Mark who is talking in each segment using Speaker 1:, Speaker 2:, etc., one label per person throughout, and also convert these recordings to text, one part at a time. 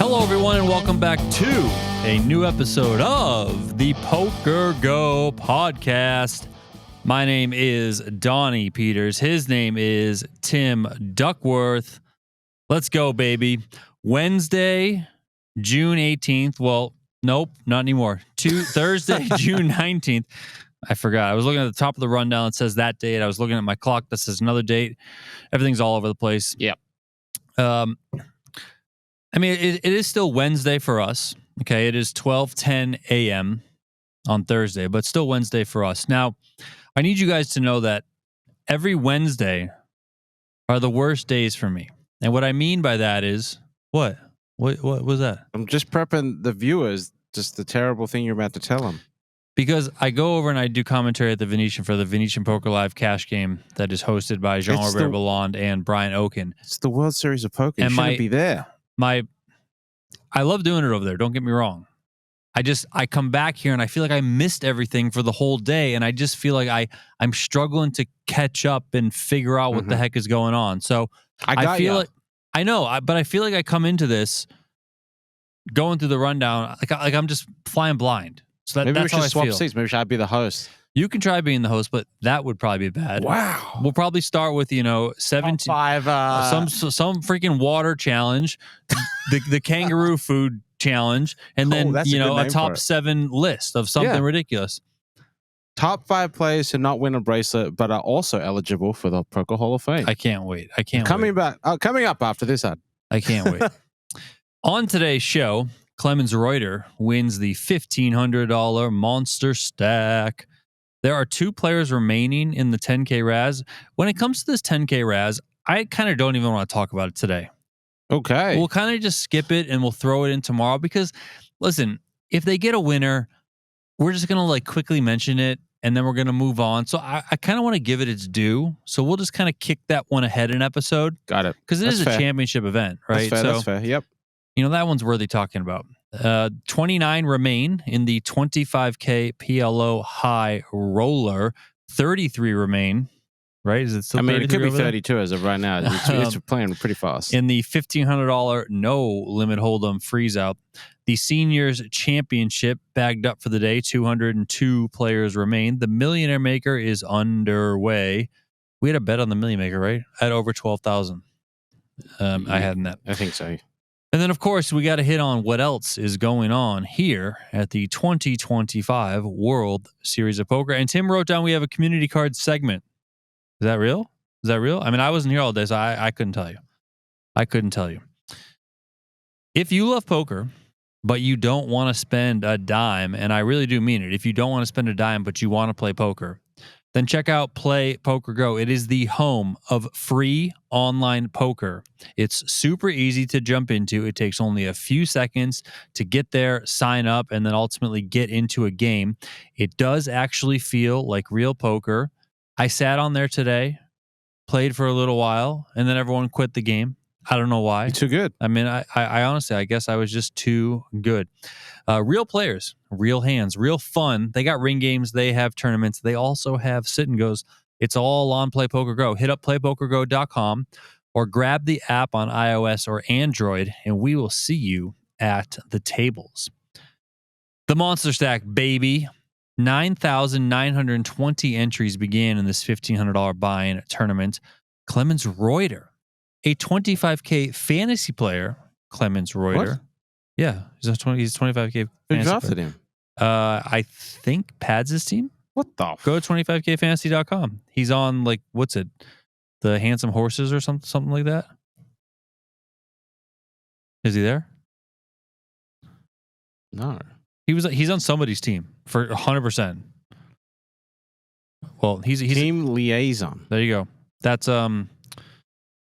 Speaker 1: Hello, everyone, and welcome back to a new episode of the PokerGO Podcast. My name is Donnie Peters. His name is Tim Duckworth. Let's go, baby. Wednesday, June 18th. Well, nope, not anymore. Thursday, June 19th. I forgot. I was looking at the top of the rundown. It says that date. I was looking at my clock that says another date. Everything's all over the place.
Speaker 2: Yep.
Speaker 1: I mean, it is still Wednesday for us. Okay, it is 12:10 a.m. on Thursday, but still Wednesday for us. Now, I need you guys to know that every Wednesday are the worst days for me. And what I mean by that is, what was that?
Speaker 2: I'm just prepping the viewers, just the terrible thing you're about to tell them.
Speaker 1: Because I go over and I do commentary at the Venetian for the Venetian Poker Live cash game that is hosted by Jean-Robert Ballande and Brian Oken.
Speaker 2: It's the World Series of Poker. You shouldn't be there.
Speaker 1: I love doing it over there. Don't get me wrong. I come back here and I feel like I missed everything for the whole day, and I just feel like I'm struggling to catch up and figure out what the heck is going on. So I feel like I know, but I feel like I come into this going through the rundown like I'm just flying blind. So
Speaker 2: maybe
Speaker 1: that's
Speaker 2: we should
Speaker 1: how I
Speaker 2: swap
Speaker 1: feel.
Speaker 2: seats. Maybe I'd be the host.
Speaker 1: You can try being the host, but that would probably be bad.
Speaker 2: Wow.
Speaker 1: We'll probably start with 17 some freaking water challenge, the kangaroo food challenge, and then a top 7 list of something ridiculous.
Speaker 2: Top 5 players to not win a bracelet, but are also eligible for the Poker Hall of Fame.
Speaker 1: I can't wait.
Speaker 2: Coming up after this ad.
Speaker 1: I can't wait. On today's show, Klemens Roiter wins the $1,500 Monster Stack. There are 2 players remaining in the 10K Raz. When it comes to this 10K Raz, I kind of don't even want to talk about it today.
Speaker 2: Okay.
Speaker 1: We'll kind of just skip it and we'll throw it in tomorrow because, listen, if they get a winner, we're just going to quickly mention it and then we're going to move on. So I kind of want to give it its due. So we'll just kind of kick that one ahead in episode.
Speaker 2: Got it.
Speaker 1: Because it is a championship event, right?
Speaker 2: That's fair. Yep.
Speaker 1: That one's worthy talking about. 29 remain in the 25K PLO high roller. 33 remain, right? Is it still
Speaker 2: it could be 32 as of right now. It's playing pretty fast.
Speaker 1: In the $1,500 no limit hold'em Freezeout. The Seniors Championship bagged up for the day. 202 players remain. The Millionaire Maker is underway. We had a bet on the Millionaire Maker, right? At over 12,000. I had in that.
Speaker 2: I think so.
Speaker 1: And then, of course, we got to hit on what else is going on here at the 2025 World Series of Poker. And Tim wrote down we have a community card segment. Is that real? I mean, I wasn't here all day, so I couldn't tell you. If you love poker, but you don't want to spend a dime, and I really do mean it, if you don't want to spend a dime, but you want to play poker, then check out Play Poker Go. It is the home of free online poker. It's super easy to jump into. It takes only a few seconds to get there, sign up, and then ultimately get into a game. It does actually feel like real poker. I sat on there today, played for a little while, and then everyone quit the game. I don't know why.
Speaker 2: You're too good.
Speaker 1: I mean, I honestly, I guess I was just too good. Real players, real hands, real fun. They got ring games. They have tournaments. They also have sit and goes. It's all on Play Poker Go. Hit up playpokergo.com or grab the app on iOS or Android, and we will see you at the tables. The Monster Stack, baby. 9,920 entries began in this $1,500 buy-in tournament. Klemens Roiter, a 25K fantasy player, Klemens Roiter.
Speaker 2: What?
Speaker 1: Yeah, he's 25K
Speaker 2: Who
Speaker 1: fantasy
Speaker 2: drafted
Speaker 1: player.
Speaker 2: him?
Speaker 1: I think Pads' team.
Speaker 2: What the?
Speaker 1: Go to 25kfantasy.com. He's on what's it? The Handsome Horses or something like that. Is he there?
Speaker 2: No.
Speaker 1: He's on somebody's team for 100%. Well, he's
Speaker 2: team liaison.
Speaker 1: There you go. That's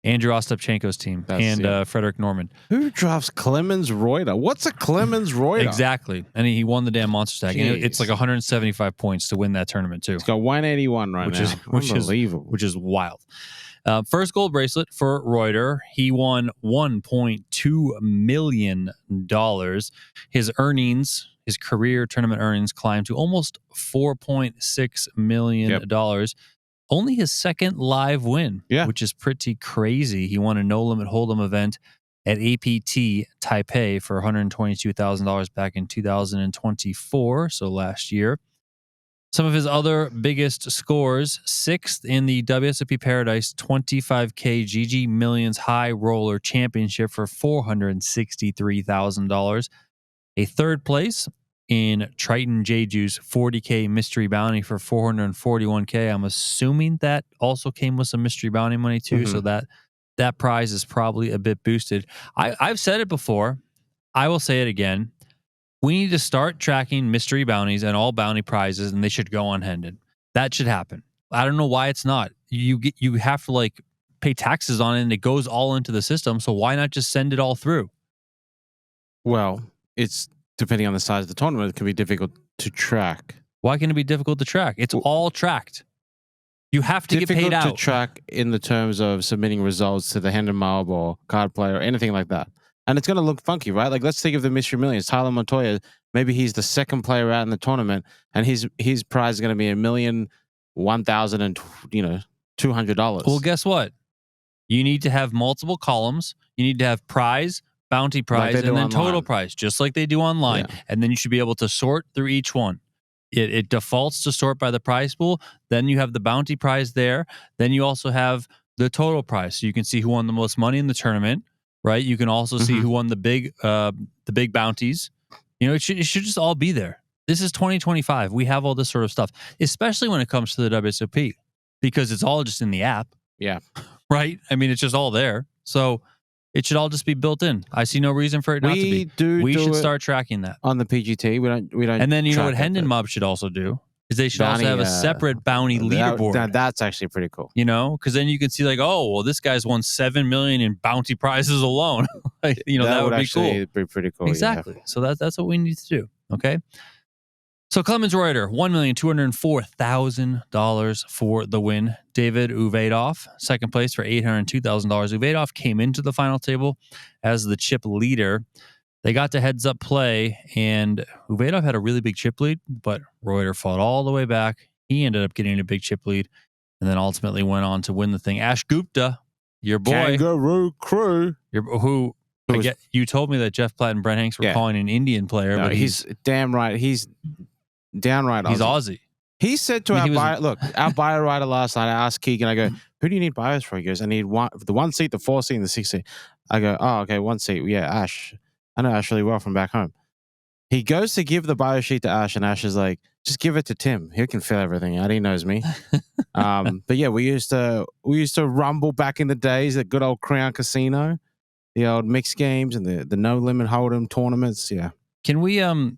Speaker 1: Andrew Ostapchenko's team and Frederick Norman.
Speaker 2: Who drafts Klemens Roiter? What's a Klemens Roiter?
Speaker 1: Exactly. And he won the damn Monster Stack. And it's 175 points to win that tournament too.
Speaker 2: He's got 181 right now.
Speaker 1: Which is wild. First gold bracelet for Roiter. He won $1.2 million. His earnings, his career tournament earnings, climbed to almost $4.6 million. Yep. Only his second live win, which is pretty crazy. He won a no-limit hold'em event at APT Taipei for $122,000 back in 2024, so last year. Some of his other biggest scores: 6th in the WSOP Paradise 25K GG Millions High Roller Championship for $463,000. A 3rd place in Triton Jeju's 40K Mystery Bounty for $441K. I'm assuming that also came with some Mystery Bounty money too, so that prize is probably a bit boosted. I've said it before. I will say it again. We need to start tracking mystery bounties and all bounty prizes, and they should go unhended. That should happen. I don't know why it's not. You have to like pay taxes on it, and it goes all into the system. So why not just send it all through?
Speaker 2: Well, it's depending on the size of the tournament, it can be difficult to track.
Speaker 1: Why can it be difficult to track? It's all tracked. You have to get paid out.
Speaker 2: Difficult to track in the terms of submitting results to the Hendon Mob or card player or anything like that. And it's going to look funky, right? Like, let's think of the Mystery Millions. Tyler Montoya, maybe he's the 2nd player out in the tournament, and his prize is going to be $1,001,200.
Speaker 1: Well, guess what? You need to have multiple columns. You need to have prize, bounty prize, and then online. Total prize, just like they do online. Yeah. And then you should be able to sort through each one. It defaults to sort by the prize pool. Then you have the bounty prize there. Then you also have the total prize. So you can see who won the most money in the tournament. Right, you can also see who won the big bounties. You know, it should just all be there. This is 2025. We have all this sort of stuff, especially when it comes to the WSOP, because it's all just in the app.
Speaker 2: Yeah,
Speaker 1: right. I mean, it's just all there, so it should all just be built in. I see no reason for it not to be. We should start tracking that
Speaker 2: on the PGT. We don't. And
Speaker 1: then you know what Hendon Mob should also do. Is they should also have a separate bounty leaderboard.
Speaker 2: That's actually pretty cool.
Speaker 1: You know, because then you can see like, oh, well, this guy's won $7 million in bounty prizes alone. Like, you know, that would be cool.
Speaker 2: Be pretty cool.
Speaker 1: Exactly. Yeah. So that's what we need to do. Okay. So Klemens Roiter, $1,204,000 for the win. David Uvedov, 2nd place for $802,000. Uvedov came into the final table as the chip leader. They got to heads up play, and Uvedov had a really big chip lead, but Roiter fought all the way back. He ended up getting a big chip lead, and then ultimately went on to win the thing. Ash Gupta, your boy,
Speaker 2: Kangaroo Crew,
Speaker 1: you told me that Jeff Platt and Brent Hanks were calling an Indian player,
Speaker 2: but he's damn right. He's downright Aussie.
Speaker 1: He's Aussie.
Speaker 2: He said to our bio writer last night, I asked Keegan, I go, who do you need bios for? He goes, I need the 1 seat, the 4 seat, and the 6 seat. I go, oh, okay, 1 seat. Yeah, Ash. I know Ash really well from back home. He goes to give the bio sheet to Ash, and Ash is like, just give it to Tim. He can fill everything out. He knows me. But yeah, we used to rumble back in the days at good old Crown Casino, the old mixed games and the no limit hold'em tournaments. Yeah.
Speaker 1: Can we do a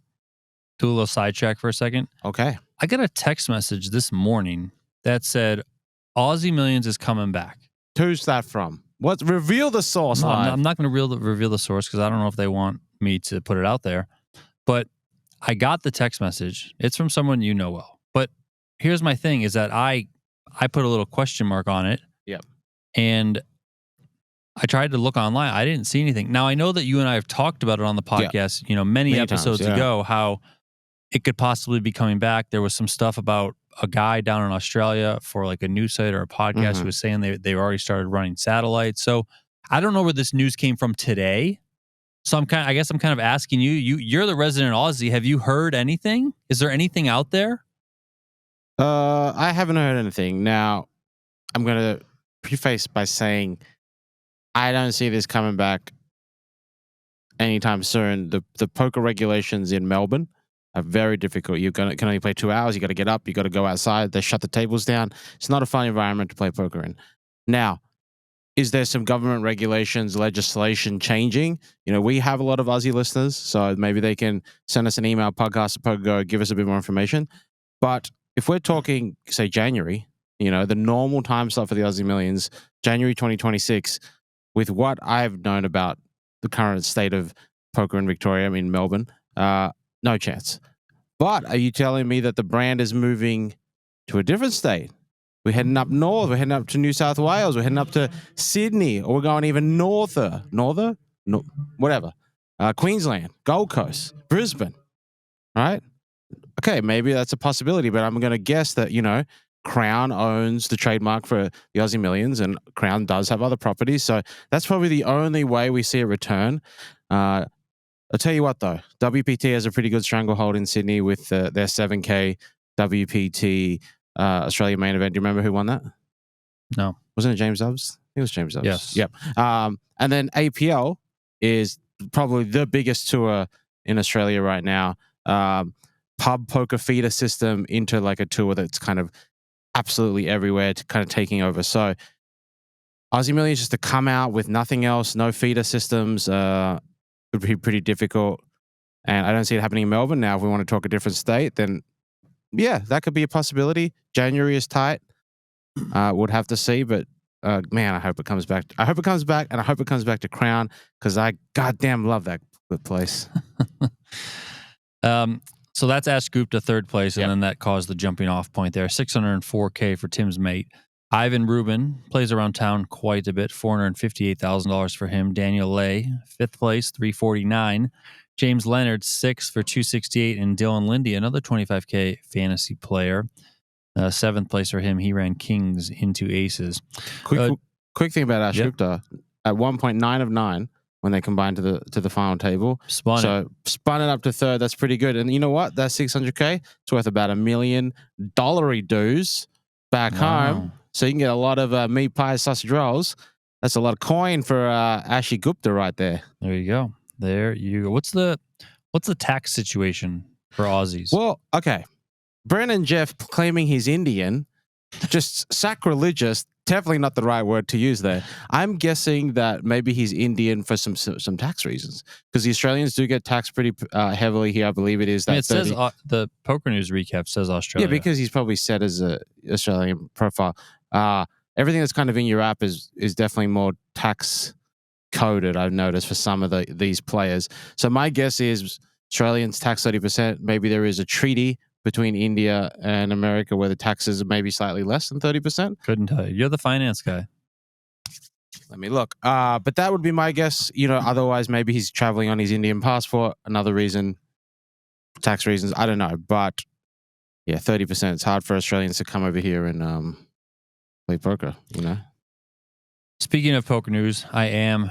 Speaker 1: little sidetrack for a second?
Speaker 2: Okay.
Speaker 1: I got a text message this morning that said Aussie Millions is coming back.
Speaker 2: Who's that from? Reveal the source.
Speaker 1: No, I'm not going to reveal the source because I don't know if they want me to put it out there. But I got the text message. It's from someone you know well. But here's my thing: is that I put a little question mark on it.
Speaker 2: Yep.
Speaker 1: And I tried to look online. I didn't see anything. Now I know that you and I have talked about it on the podcast. Yeah. You know, many episodes ago, how it could possibly be coming back. There was some stuff about a guy down in Australia for like a news site or a podcast who was saying they already started running satellites. So I don't know where this news came from today. So I guess I'm kind of asking you're the resident Aussie. Have you heard anything? Is there anything out there?
Speaker 2: I haven't heard anything. Now, I'm going to preface by saying I don't see this coming back anytime soon. The poker regulations in Melbourne are very difficult. You can only play 2 hours. You got to get up. You got to go outside. They shut the tables down. It's not a fun environment to play poker in. Now, is there some government regulations, legislation changing? You know, we have a lot of Aussie listeners, so maybe they can send us an email, podcast at PokerGo, give us a bit more information. But if we're talking, say, January, you know, the normal time slot for the Aussie Millions, January 2026, with what I've known about the current state of poker in Victoria, I mean, Melbourne, no chance. But are you telling me that the brand is moving to a different state? We're heading up north. We're heading up to New South Wales. We're heading up to Sydney, or we're going even whatever. Queensland, Gold Coast, Brisbane, right? Okay, maybe that's a possibility, but I'm going to guess that, you know, Crown owns the trademark for the Aussie Millions, and Crown does have other properties. So that's probably the only way we see a return. I'll tell you what, though. WPT has a pretty good stranglehold in Sydney with their 7K WPT Australia main event. Do you remember who won that?
Speaker 1: No.
Speaker 2: Wasn't it James Dubs? It was James Dubs.
Speaker 1: Yes.
Speaker 2: Yep. And then APL is probably the biggest tour in Australia right now. Pub poker feeder system into like a tour that's kind of absolutely everywhere, to kind of taking over. So Aussie Millions just to come out with nothing else, no feeder systems, would be pretty difficult. And I don't see it happening in Melbourne. Now, if we want to talk a different state, then yeah, that could be a possibility. January is tight. Would have to see, but man, I hope it comes back. I hope it comes back, and I hope it comes back to Crown, because I goddamn love that place.
Speaker 1: So that's Ash Gupta third place, and then that caused the jumping off point there. $604K for Tim's mate. Ivan Rubin plays around town quite a bit. $458,000 for him. Daniel Lay, fifth place, $349. James Leonard, sixth for $268, and Dylan Lindy, another $25K fantasy player. Seventh place for him. He ran kings into aces.
Speaker 2: Quick thing about Ash Gupta. At 1.9 of 9 when they combined to the final table. Spun it up to third. That's pretty good. And you know what? That $600K, it's worth about $1 million dues back home. So you can get a lot of meat pies, sausage rolls. That's a lot of coin for Ashy Gupta right there.
Speaker 1: There you go. What's the tax situation for Aussies?
Speaker 2: Well, okay. Brennan Jeff claiming he's Indian, just sacrilegious. Definitely not the right word to use there. I'm guessing that maybe he's Indian for some tax reasons, because the Australians do get taxed pretty heavily here. I believe it is that.
Speaker 1: It says the Poker News recap says Australia.
Speaker 2: Yeah, because he's probably set as a Australian profile. Everything that's kind of in your app is definitely more tax coded. I've noticed for some of these players. So my guess is Australians tax 30%. Maybe there is a treaty between India and America where the taxes are maybe slightly less than 30%.
Speaker 1: Couldn't tell you. You're the finance guy.
Speaker 2: Let me look. But that would be my guess. Otherwise maybe he's traveling on his Indian passport. Another reason, tax reasons. I don't know. But yeah, 30%. It's hard for Australians to come over here and play poker,
Speaker 1: Speaking of Poker News, I am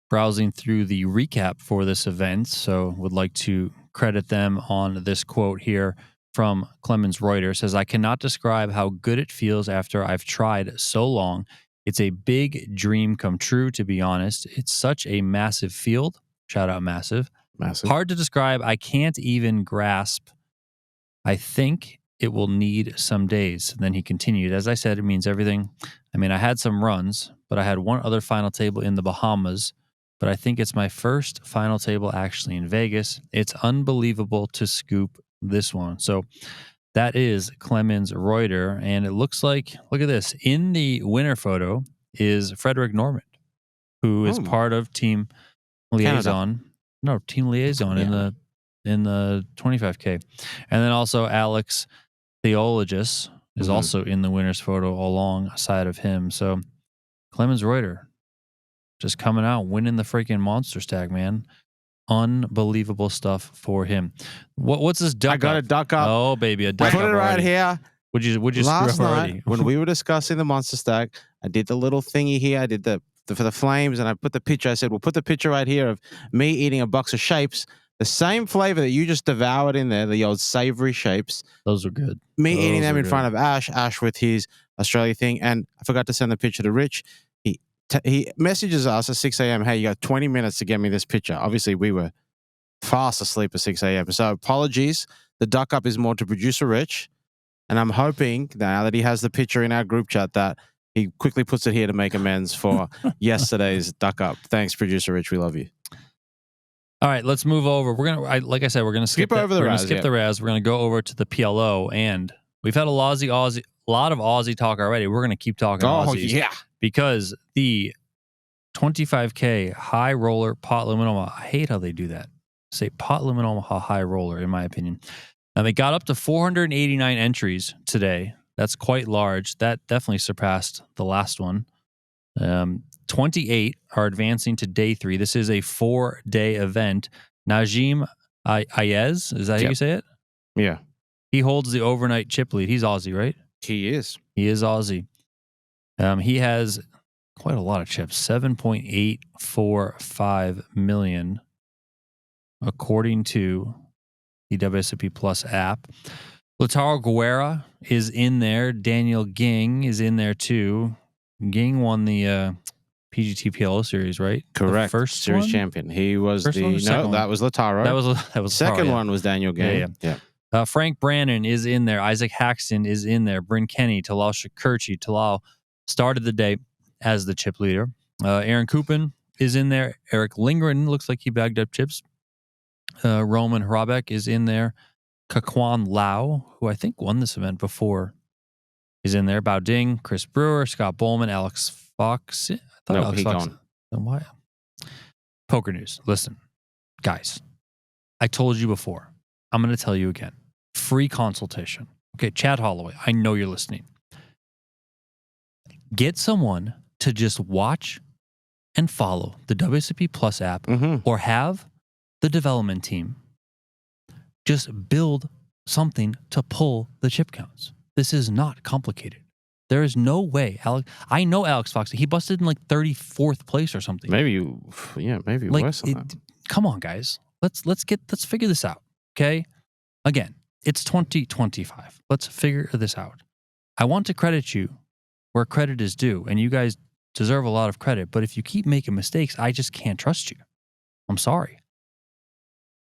Speaker 1: browsing through the recap for this event, so would like to credit them on this quote here from Klemens Roiter. Says, "I cannot describe how good it feels after I've tried so long. It's a big dream come true, to be honest. It's such a massive field." Shout out massive. "Hard to describe. I can't even grasp. I think it will need some days." And then he continued, "As I said, it means everything. I mean, I had some runs, but I had one other final table in the Bahamas, but I think it's my first final table actually in Vegas. It's unbelievable to scoop this one." So that is Klemens Roiter. And it looks like, look at this. In the winner photo is Frederick Normand, who is part of Team Liaison.
Speaker 2: Canada.
Speaker 1: No, Team Liaison in the 25K. And then also Alex Theologis is also in the winner's photo alongside of him. So Klemens Roiter just coming out, winning the freaking monster stack, man. Unbelievable stuff for him. What's this duck?
Speaker 2: I got a duck up.
Speaker 1: Oh, baby, a duck
Speaker 2: I put
Speaker 1: up
Speaker 2: it right
Speaker 1: already.
Speaker 2: here.
Speaker 1: Would you
Speaker 2: Last
Speaker 1: screw up
Speaker 2: night
Speaker 1: already?
Speaker 2: when we were discussing the monster stack, I did the little thingy here. I did for the flames, and I put the picture. I said, we'll put the picture right here of me eating a box of shapes, the same flavor that you just devoured in there, the old savory shapes.
Speaker 1: Those are good.
Speaker 2: Me eating them in front of Ash with his Australia thing. And I forgot to send the picture to Rich. He messages us at 6 a.m. Hey, you got 20 minutes to get me this picture. Obviously, we were fast asleep at 6 a.m. So apologies. The duck up is more to producer Rich. And I'm hoping now that he has the picture in our group chat that he quickly puts it here to make amends for yesterday's duck up. Thanks, producer Rich. We love you.
Speaker 1: All right, let's move over. We're gonna skip
Speaker 2: over the Raz.
Speaker 1: The Raz. We're gonna go over to the PLO, and we've had a lot of Aussie talk already. We're gonna keep talking Aussies.
Speaker 2: Yeah,
Speaker 1: because the 25K high roller pot limit Omaha. I hate how they do that. Say pot limit Omaha high roller, in my opinion. Now they got up to 489 entries today. That's quite large. That definitely surpassed the last one. 28 are advancing to day 3. This is a 4-day event. Najim Ayez, is that how you say it?
Speaker 2: Yeah.
Speaker 1: He holds the overnight chip lead. He's Aussie, right?
Speaker 2: He is.
Speaker 1: He is Aussie. He has quite a lot of chips, 7.845 million, according to the WSOP Plus app. Lautaro Guerra is in there. Daniel Ging is in there too. Ging won the PGT PLO series, right?
Speaker 2: Correct.
Speaker 1: The first
Speaker 2: series
Speaker 1: one?
Speaker 2: champion. He was
Speaker 1: First one or second one?
Speaker 2: that was Lautaro.
Speaker 1: That was
Speaker 2: second
Speaker 1: Lautaro, yeah.
Speaker 2: one was Daniel Gang.
Speaker 1: Yeah. Frank Brannon is in there. Isaac Haxton is in there. Bryn Kenny, Talal Shakurchi. Talal started the day as the chip leader. Aaron Kupin is in there. Eric Lindgren looks like he bagged up chips. Roman Hrabek is in there. Kakwan Lau, who I think won this event before, is in there. Bao Ding, Chris Brewer, Scott Bowman, Alex Fox. I thought
Speaker 2: No,
Speaker 1: Alex
Speaker 2: he
Speaker 1: Fox.
Speaker 2: gone.
Speaker 1: Why? Poker news. Listen, guys, I told you before. I'm going to tell you again. Free consultation. Okay, Chad Holloway, I know you're listening. Get someone to just watch and follow the WSOP Plus app or have the development team just build something to pull the chip counts. This is not complicated. There is no way. I know Alex Fox. He busted in like 34th place or something.
Speaker 2: Maybe
Speaker 1: Like,
Speaker 2: worse than that.
Speaker 1: Come on, guys. Let's figure this out. Okay. Again, it's 2025. Let's figure this out. I want to credit you where credit is due, and you guys deserve a lot of credit. But if you keep making mistakes, I just can't trust you. I'm sorry.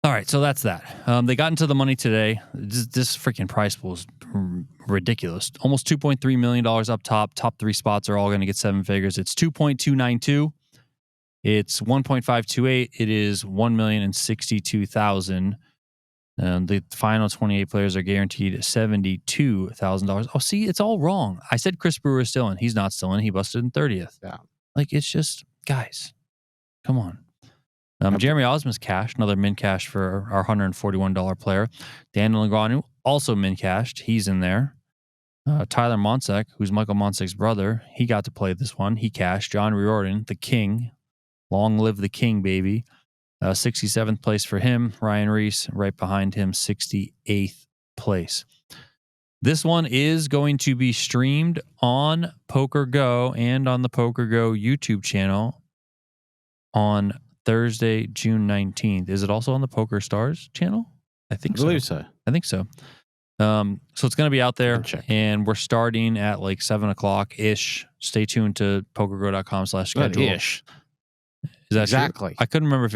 Speaker 1: All right, so that's that. They got into the money today. This freaking prize pool is ridiculous. Almost $2.3 million up top. Top three spots are all going to get seven figures. It's 2.292. It's 1.528. It is 1,062,000. The final 28 players are guaranteed $72,000. Oh, see, it's all wrong. I said Chris Brewer is still in. He's not still in. He busted in 30th.
Speaker 2: Yeah.
Speaker 1: Like, it's just, guys, come on. Jeremy Osmond's cash, another min cash for our $141 player. Daniel Ngannou, also min cashed. He's in there. Tyler Monsek, who's Michael Monsek's brother, he got to play this one. He cashed. John Riordan, the king. Long live the king, baby. 67th place for him. Ryan Reese, right behind him, 68th place. This one is going to be streamed on PokerGO and on the PokerGO YouTube channel on Thursday, June 19th. Is it also on the Poker Stars channel? I believe
Speaker 2: so.
Speaker 1: I think so. So it's going to be out there, and we're starting at like 7 o'clock-ish. Stay tuned to pokergo.com/schedule.
Speaker 2: Ish.
Speaker 1: Is that
Speaker 2: exactly?
Speaker 1: True? I couldn't remember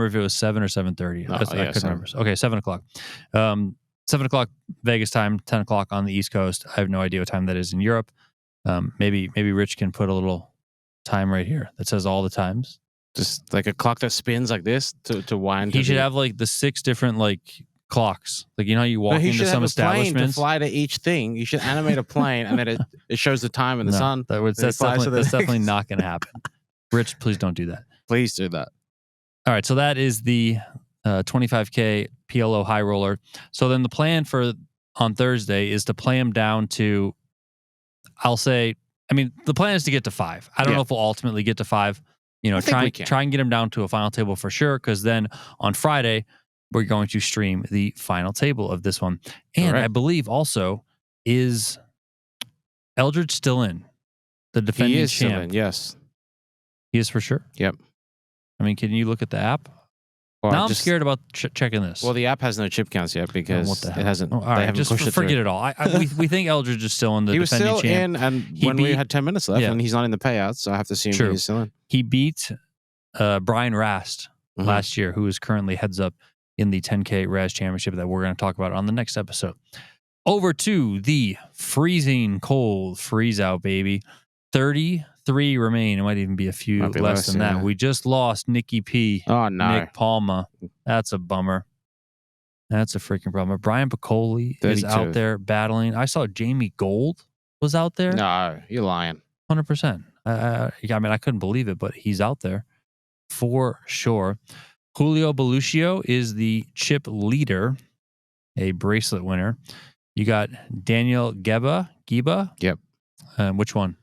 Speaker 1: if it was 7 or 7:30. I couldn't remember. Okay, 7 o'clock. 7 o'clock Vegas time, 10 o'clock on the East Coast. I have no idea what time that is in Europe. Maybe Rich can put a little time right here that says all the times.
Speaker 2: Just like a clock that spins like this to wind.
Speaker 1: He should have like the 6 different like clocks. Like, you know how you walk into some establishments?
Speaker 2: Plane to fly to each thing. You should animate a plane and then it shows the time and the sun.
Speaker 1: That's definitely not going to happen. Rich, please don't do that.
Speaker 2: Please do that.
Speaker 1: All right, so that is the 25K PLO high roller. So then the plan for on Thursday is to play him down to, the plan is to get to 5. I don't know if we'll ultimately get to 5. You know, try and get him down to a final table for sure, because then on Friday, we're going to stream the final table of this one. And I believe also, is Eldridge still in? The defending champ.
Speaker 2: He is still in, yes.
Speaker 1: He is for sure?
Speaker 2: Yep.
Speaker 1: I mean, can you look at the app? Well, now I'm scared about checking this.
Speaker 2: Well, the app has no chip counts yet because it hasn't.
Speaker 1: All right, just forget it all. We think Eldridge is still in the defending champ.
Speaker 2: He was still in, and when we had 10 minutes left, and he's not in the payouts, so I have to assume he's still in.
Speaker 1: He beat Brian Rast last year, who is currently heads up in the 10K Raz Championship that we're going to talk about on the next episode. Over to the freezing cold Freezeout, baby. 33 remain. It might even be a few less than that. We just lost Nicky P.
Speaker 2: Oh, no.
Speaker 1: Nick Palma. That's a bummer. That's a freaking bummer. Brian Piccoli is out there battling. I saw Jamie Gold was out there.
Speaker 2: No, you're lying.
Speaker 1: 100%. I couldn't believe it, but he's out there for sure. Julio Beluccio is the chip leader, a bracelet winner. You got Daniel Giba.
Speaker 2: Yep.
Speaker 1: Which one?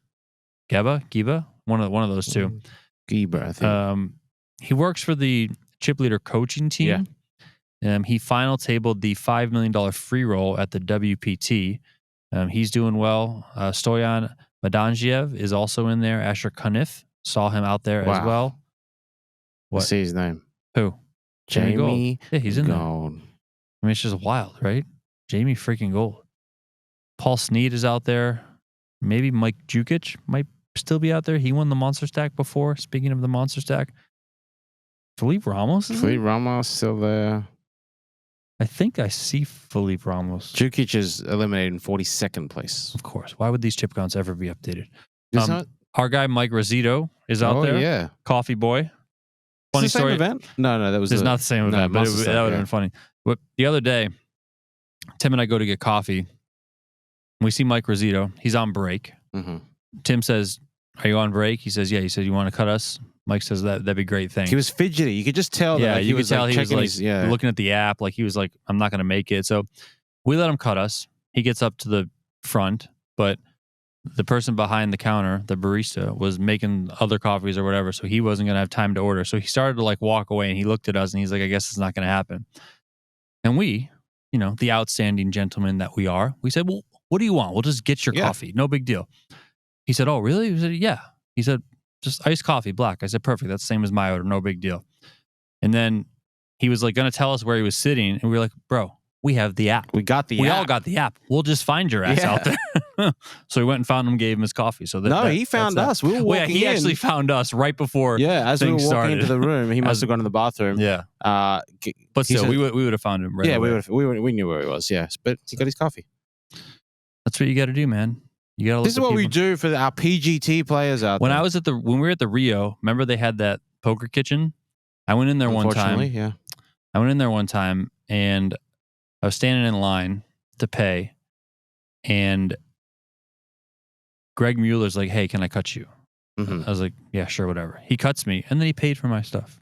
Speaker 1: Giba? One of those two.
Speaker 2: Giba, I think.
Speaker 1: He works for the chip leader coaching team. Yeah. He final tabled the $5 million free roll at the WPT. He's doing well. Stoyan Madangiev is also in there. Asher Kunif, saw him out there as well.
Speaker 2: What? I see his name.
Speaker 1: Who?
Speaker 2: Jamie
Speaker 1: Gold. Yeah, he's in
Speaker 2: Gold.
Speaker 1: there. I mean, it's just wild, right? Jamie freaking Gold. Paul Snead is out there. Maybe Mike Jukic might still be out there. He won the Monster Stack before. Speaking of the Monster Stack, Felipe Ramos is
Speaker 2: Felipe Ramos still there.
Speaker 1: I think I see Felipe Ramos.
Speaker 2: Jukic is eliminated in 42nd place.
Speaker 1: Of course. Why would these chip counts ever be updated?
Speaker 2: Not...
Speaker 1: Our guy Mike Rosito is out there.
Speaker 2: Yeah.
Speaker 1: Coffee Boy.
Speaker 2: Funny story. Same event? No, that was
Speaker 1: not the same event, but that would have been funny. But the other day, Tim and I go to get coffee. We see Mike Rosito. He's on break.
Speaker 2: Mm-hmm.
Speaker 1: Tim says, "Are you on break?" He says, "Yeah." He said, "You want to cut us?" Mike says, "That'd be a great thing."
Speaker 2: He was fidgety. You could just tell.
Speaker 1: Yeah,
Speaker 2: that
Speaker 1: you could tell he was like
Speaker 2: his,
Speaker 1: looking at the app. Like he was like, "I'm not going to make it." So we let him cut us. He gets up to the front, but the person behind the counter, the barista, was making other coffees or whatever, so he wasn't going to have time to order. So he started to like walk away, and he looked at us, and he's like, "I guess it's not going to happen." And we, the outstanding gentleman that we are, we said, "Well, what do you want? We'll just get your coffee. No big deal." He said, "Oh, really?" He said, "Yeah." He said, "Just iced coffee, black." I said, "Perfect. That's the same as my order. No big deal." And then he was like going to tell us where he was sitting, and we were like, "Bro, we have the app.
Speaker 2: We got the app.
Speaker 1: We all got the app. We'll just find your ass out there." So we went and found him, gave him his coffee. So
Speaker 2: he found us. We were walking
Speaker 1: he actually found us right before.
Speaker 2: Yeah, as we were walking
Speaker 1: started.
Speaker 2: into the room, he must have gone to the bathroom.
Speaker 1: Yeah. But still, said, we would have found him. Right away.
Speaker 2: we knew where he was. Yes, but he got his coffee.
Speaker 1: That's what you got to do, man. You got to.
Speaker 2: This is what we do for our PGT players out there.
Speaker 1: When we were at the Rio, remember they had that poker kitchen? I went in there one time.
Speaker 2: Yeah.
Speaker 1: I went in there one time, and I was standing in line to pay, and Greg Mueller's like, "Hey, can I cut you?"
Speaker 2: Mm-hmm.
Speaker 1: I was like, "Yeah, sure, whatever." He cuts me, and then he paid for my stuff.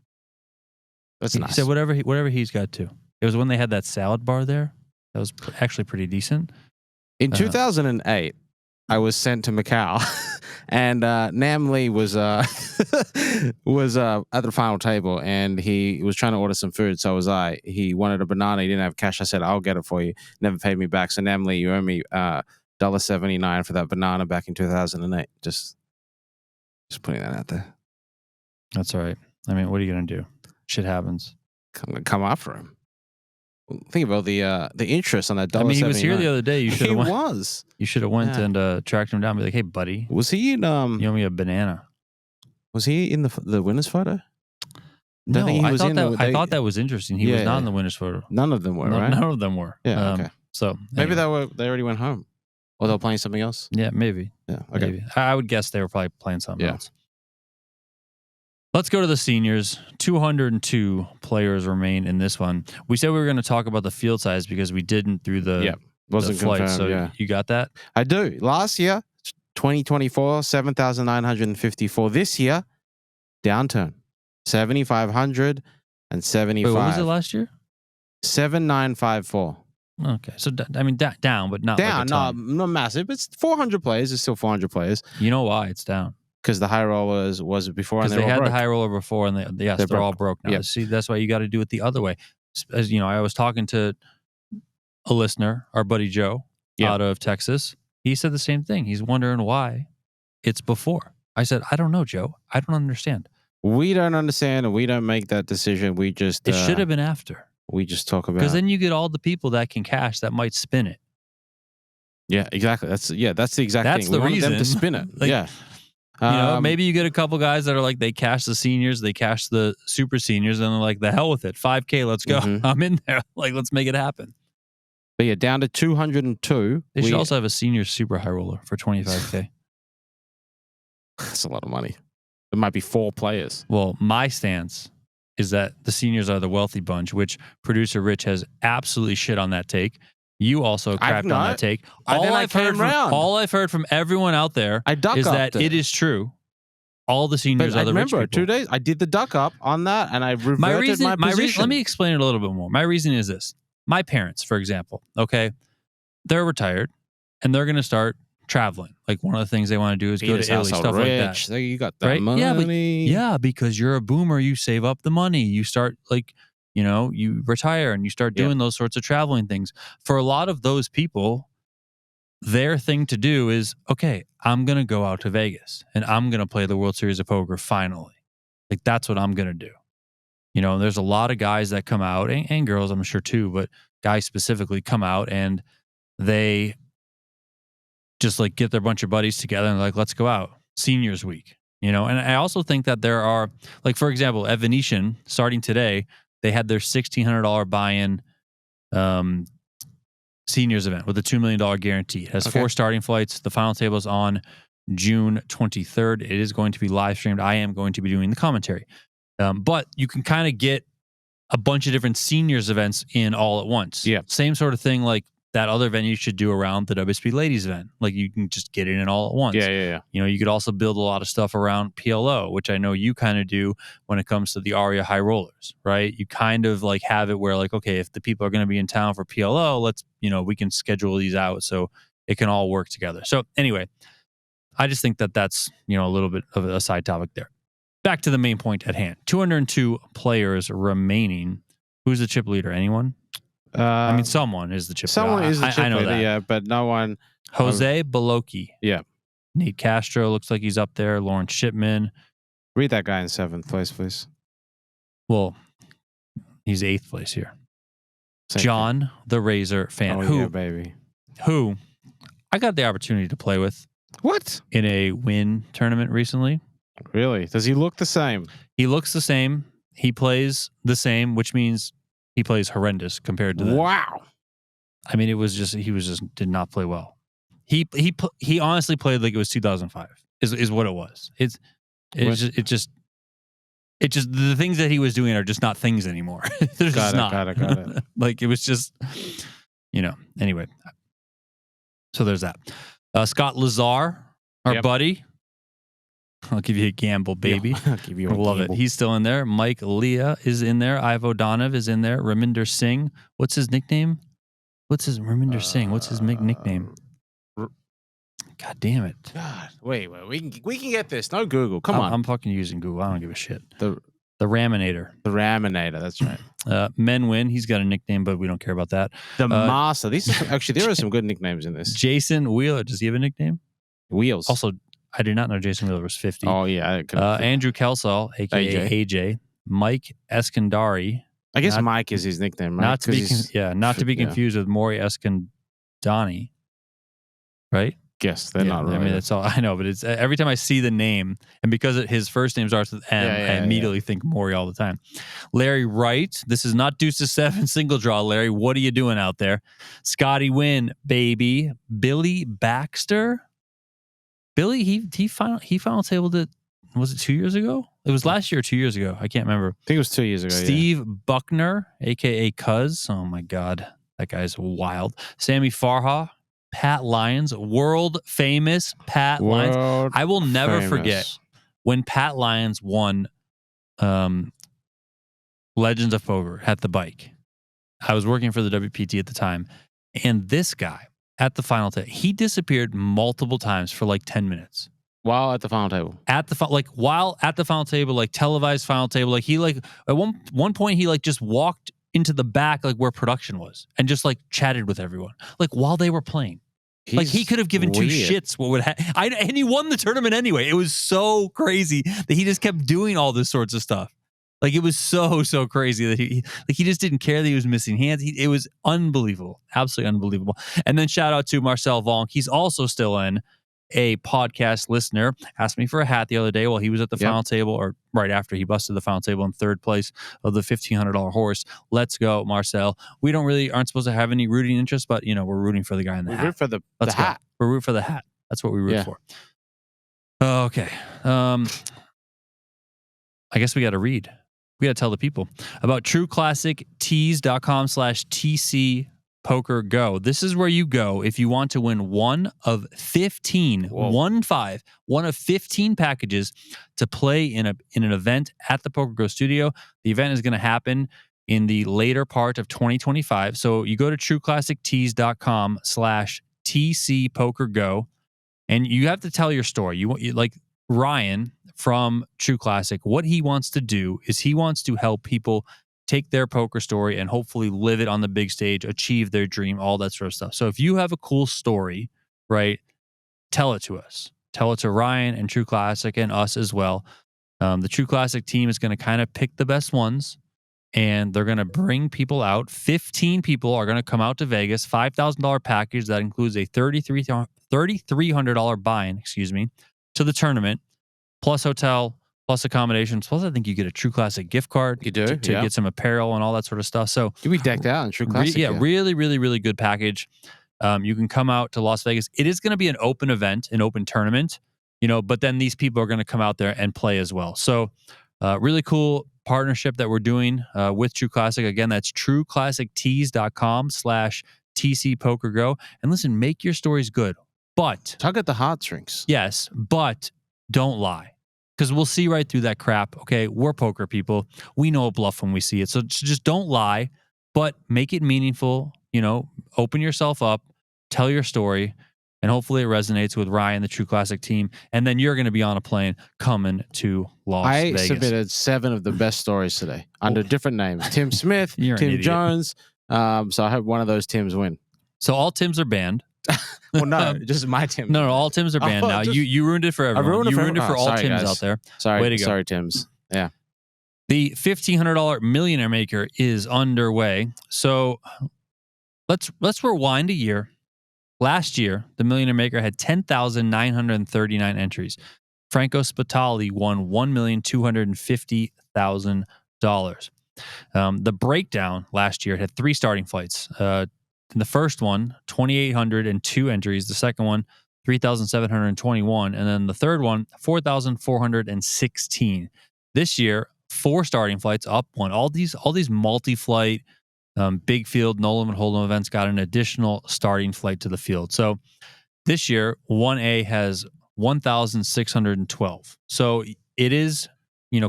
Speaker 2: That's nice.
Speaker 1: He said whatever he's got to. It was when they had that salad bar there. That was actually pretty decent.
Speaker 2: In 2008, I was sent to Macau, and Nam Lee was at the final table, and he was trying to order some food. So was I. He wanted a banana. He didn't have cash. I said, "I'll get it for you." Never paid me back. So Nam Lee, you owe me $1.79 for that banana back in 2008. Just putting that out there.
Speaker 1: That's all right. I mean, what are you gonna do? Shit happens.
Speaker 2: Come after him. Think about the interest on that $1.79.
Speaker 1: I mean, he was here the other day. You should have.
Speaker 2: He was.
Speaker 1: You should have went and tracked him down. And be like, "Hey, buddy,
Speaker 2: was he in?
Speaker 1: You owe me a banana."
Speaker 2: Was he in the winner's photo?
Speaker 1: No, I thought that was interesting. He was not in the winner's photo.
Speaker 2: None of them were, right?
Speaker 1: None of them were.
Speaker 2: Yeah. Okay.
Speaker 1: So
Speaker 2: maybe they already went home, or they were playing something else.
Speaker 1: Yeah, maybe.
Speaker 2: Yeah. Okay.
Speaker 1: Maybe. I would guess they were probably playing something else. Let's go to the seniors. 202 players remain in this one. We said we were going to talk about the field size because we didn't through the
Speaker 2: wasn't
Speaker 1: flight.
Speaker 2: Confirmed,
Speaker 1: so you got that?
Speaker 2: I do. Last year, 2024, 7,954. This year, downturn, 7,575.
Speaker 1: Wait, what was it last year?
Speaker 2: 7,954.
Speaker 1: Okay, so I mean down, but not
Speaker 2: down.
Speaker 1: Like
Speaker 2: not massive. It's 400 players. It's still 400 players.
Speaker 1: You know why it's down?
Speaker 2: Because the high rollers was before, and
Speaker 1: they had the high roller before, and they're all broke now. Yep. See, that's why you got to do it the other way. As you know, I was talking to a listener, our buddy Joe, out of Texas. He said the same thing. He's wondering why it's before. I said, I don't know, Joe. I don't understand.
Speaker 2: We don't understand, and we don't make that decision. We just
Speaker 1: it should have been after.
Speaker 2: We just talk about
Speaker 1: because then you get all the people that can cash that might spin it.
Speaker 2: Yeah, exactly. That's the exact thing.
Speaker 1: That's the reason.
Speaker 2: Them to spin it.
Speaker 1: You know, maybe you get a couple guys that are like, they cash the seniors, they cash the super seniors, and they're like, the hell with it. 5K, let's go. Mm-hmm. I'm in there. Like, let's make it happen.
Speaker 2: But yeah, down to 202.
Speaker 1: They should also have a senior super high roller for 25K.
Speaker 2: That's a lot of money. There might be 4 players.
Speaker 1: Well, my stance is that the seniors are the wealthy bunch, which producer Rich has absolutely shit on that take. You also crapped on that take. All I've heard from everyone out there is that it is true. All the seniors are the rich people.
Speaker 2: Remember, 2 days, I did the duck up on that, and I reverted my position.
Speaker 1: Let me explain it a little bit more. My reason is this. My parents, for example, okay, they're retired, and they're going to start traveling. Like, one of the things they want to do is go to Italy, stuff like that.
Speaker 2: So you got that
Speaker 1: right?
Speaker 2: money.
Speaker 1: Yeah, because you're a boomer, you save up the money. You start, like, you know, you retire and you start doing those sorts of traveling things. For a lot of those people, their thing to do is, okay, I'm going to go out to Vegas and I'm going to play the World Series of Poker finally. Like, that's what I'm going to do. You know, there's a lot of guys that come out, and girls, I'm sure too, but guys specifically come out and they just like get their bunch of buddies together and like, let's go out. Seniors week, you know? And I also think that there are, like, for example, at Venetian, starting today, they had their $1,600 buy-in seniors event with a $2 million guarantee. It has 4 starting flights. The final table is on June 23rd. It is going to be live streamed. I am going to be doing the commentary. But you can kind of get a bunch of different seniors events in all at once.
Speaker 2: Yeah.
Speaker 1: Same sort of thing like that other venue should do around the WSOP ladies event. Like, you can just get it in all at once.
Speaker 2: Yeah.
Speaker 1: You know, you could also build a lot of stuff around PLO, which I know you kind of do when it comes to the ARIA high rollers, right? You kind of like have it where like, okay, if the people are going to be in town for PLO, let's, you know, we can schedule these out so it can all work together. So anyway, I just think that that's, you know, a little bit of a side topic there. Back to the main point at hand. 202 players remaining. Who's the chip leader? Anyone? I mean, someone is the chip leader.
Speaker 2: Someone is the chip
Speaker 1: I know
Speaker 2: leader,
Speaker 1: that.
Speaker 2: yeah, but no one.
Speaker 1: Jose Baloki.
Speaker 2: Yeah.
Speaker 1: Nate Castro looks like he's up there. Lawrence Shipman.
Speaker 2: Read that guy in 7th place, please.
Speaker 1: Well, he's 8th place here.
Speaker 2: Same
Speaker 1: John
Speaker 2: thing.
Speaker 1: the Razor fan.
Speaker 2: Yeah, baby.
Speaker 1: Who I got the opportunity to play with.
Speaker 2: What?
Speaker 1: In a win tournament recently.
Speaker 2: Really? Does he look the same?
Speaker 1: He looks the same. He plays the same, which means he plays horrendous compared to them.
Speaker 2: Wow. I
Speaker 1: mean, he did not play well. He honestly played like it was 2005. Is what it was. It's just the things that he was doing are just not things anymore. They're just not.
Speaker 2: Got it.
Speaker 1: Like, it was just, you know. Anyway, so there's that. Scott Lazar, our buddy. I'll give you a gamble, baby.
Speaker 2: Yeah, I'll give you a
Speaker 1: love
Speaker 2: gamble.
Speaker 1: it. He's still in there. Mike Leah is in there. Ivo Donav is in there. Raminder Singh. What's his nickname? Raminder Singh? What's his nickname? God damn it.
Speaker 2: God, wait. We can get this. No Google. Come on.
Speaker 1: I'm fucking using Google. I don't give a shit.
Speaker 2: The
Speaker 1: Raminator.
Speaker 2: The Raminator. That's right.
Speaker 1: Men Win. He's got a nickname, but we don't care about that.
Speaker 2: The Master. These are, actually, there are some good nicknames in this.
Speaker 1: Jason Wheeler. Does he have a nickname?
Speaker 2: Wheels.
Speaker 1: Also, I did not know Jason Wheeler was 50.
Speaker 2: Oh, yeah.
Speaker 1: Andrew Kelsall, a.k.a. AJ. Mike Eskandari.
Speaker 2: I guess Mike is his nickname, right?
Speaker 1: Not to be confused with Maury Eskandani. Right?
Speaker 2: Yes, they're not right.
Speaker 1: I mean, that's all I know, but it's every time I see the name, and because his first name starts with M, I immediately think Maury all the time. Larry Wright. This is not Deuces 7 single draw, Larry. What are you doing out there? Scotty Wynn, baby. Billy Baxter. Billy, he final tabled it. Was it 2 years ago? It was last year or 2 years ago. I can't remember.
Speaker 2: I think it was 2 years ago.
Speaker 1: Steve Buckner, a.k.a. Cuz. Oh, my God. That guy's wild. Sammy Farha. Pat Lyons. World famous Pat Lyons. I will never forget when Pat Lyons won Legends of Poker at the bike. I was working for the WPT at the time. And this guy at the final table, he disappeared multiple times for like 10 minutes.
Speaker 2: While at the final table?
Speaker 1: While at the final table, like televised final table, like he like at one point he like just walked into the back like where production was and just like chatted with everyone like while they were playing. Like he could have given two shits what would happen. And he won the tournament anyway. It was so crazy that he just kept doing all this sorts of stuff. Like it was so crazy that he just didn't care that he was missing hands. It was unbelievable. Absolutely unbelievable. And then shout out to Marcel Vonk. He's also still in. A podcast listener asked me for a hat the other day while he was at the final table, or right after he busted the final table in 3rd place of the $1,500 H.O.R.S.E. Let's go, Marcel. We aren't supposed to have any rooting interest, but you know we're rooting for the guy in the hat.
Speaker 2: We're rooting for the hat.
Speaker 1: We're rooting for the hat. That's what we root for. Okay. I guess we got to read. We got to tell the people about trueclassictees.com/TC PokerGO. This is where you go if you want to win one of 15 packages to play in an event at the PokerGO studio. The event is going to happen in the later part of 2025. So you go to trueclassictees.com/TC PokerGO and you have to tell your story. You like Ryan from True Classic, what he wants to do is he wants to help people take their poker story and hopefully live it on the big stage, achieve their dream, all that sort of stuff. So if you have a cool story right? Tell it to us. Tell it to Ryan and True Classic and us as well. The True Classic team is going to kind of pick the best ones, and they're going to bring people out. 15 people are going to come out to Vegas, $5,000 package that includes a $3,300 buy-in, to the tournament, plus hotel, plus accommodations, plus I think you get a True Classic gift card.
Speaker 2: You do,
Speaker 1: to get some apparel and all that sort of stuff. So
Speaker 2: you'll be decked out in True Classic.
Speaker 1: Really, really, really good package. You can come out to Las Vegas. It is going to be an open event, an open tournament, but then these people are going to come out there and play as well. So really cool partnership that we're doing with True Classic. Again, that's trueclassictees.com/TCPokerGo. And listen, make your stories good, but
Speaker 2: tug at the heartstrings.
Speaker 1: Yes, but don't lie. Because we'll see right through that crap. Okay, we're poker people. We know a bluff when we see it. So just don't lie, but make it meaningful. Open yourself up, tell your story, and hopefully it resonates with Ryan, the True Classic team. And then you're going to be on a plane coming to Las Vegas.
Speaker 2: I submitted 7 of the best stories today under different names. Tim Smith, Tim Jones. So I hope one of those Tims win.
Speaker 1: So all Tims are banned.
Speaker 2: Well, no, just my Tim.
Speaker 1: No, all Tims are banned now. You ruined it for everyone. You ruined it for all
Speaker 2: sorry,
Speaker 1: Tims
Speaker 2: guys.
Speaker 1: out there.
Speaker 2: Sorry,
Speaker 1: way to go.
Speaker 2: Sorry, Tims. Yeah.
Speaker 1: The $1,500 Millionaire Maker is underway. So let's rewind a year. Last year, the Millionaire Maker had 10,939 entries. Franco Spitali won $1,250,000. The breakdown last year had 3 starting flights. The first one, 2,802 entries. The second one, 3,721. And then the third one, 4,416. This year, 4 starting flights, up 1. All these multi-flight, big field, no limit hold'em events got an additional starting flight to the field. So this year, 1A has 1,612. So it is,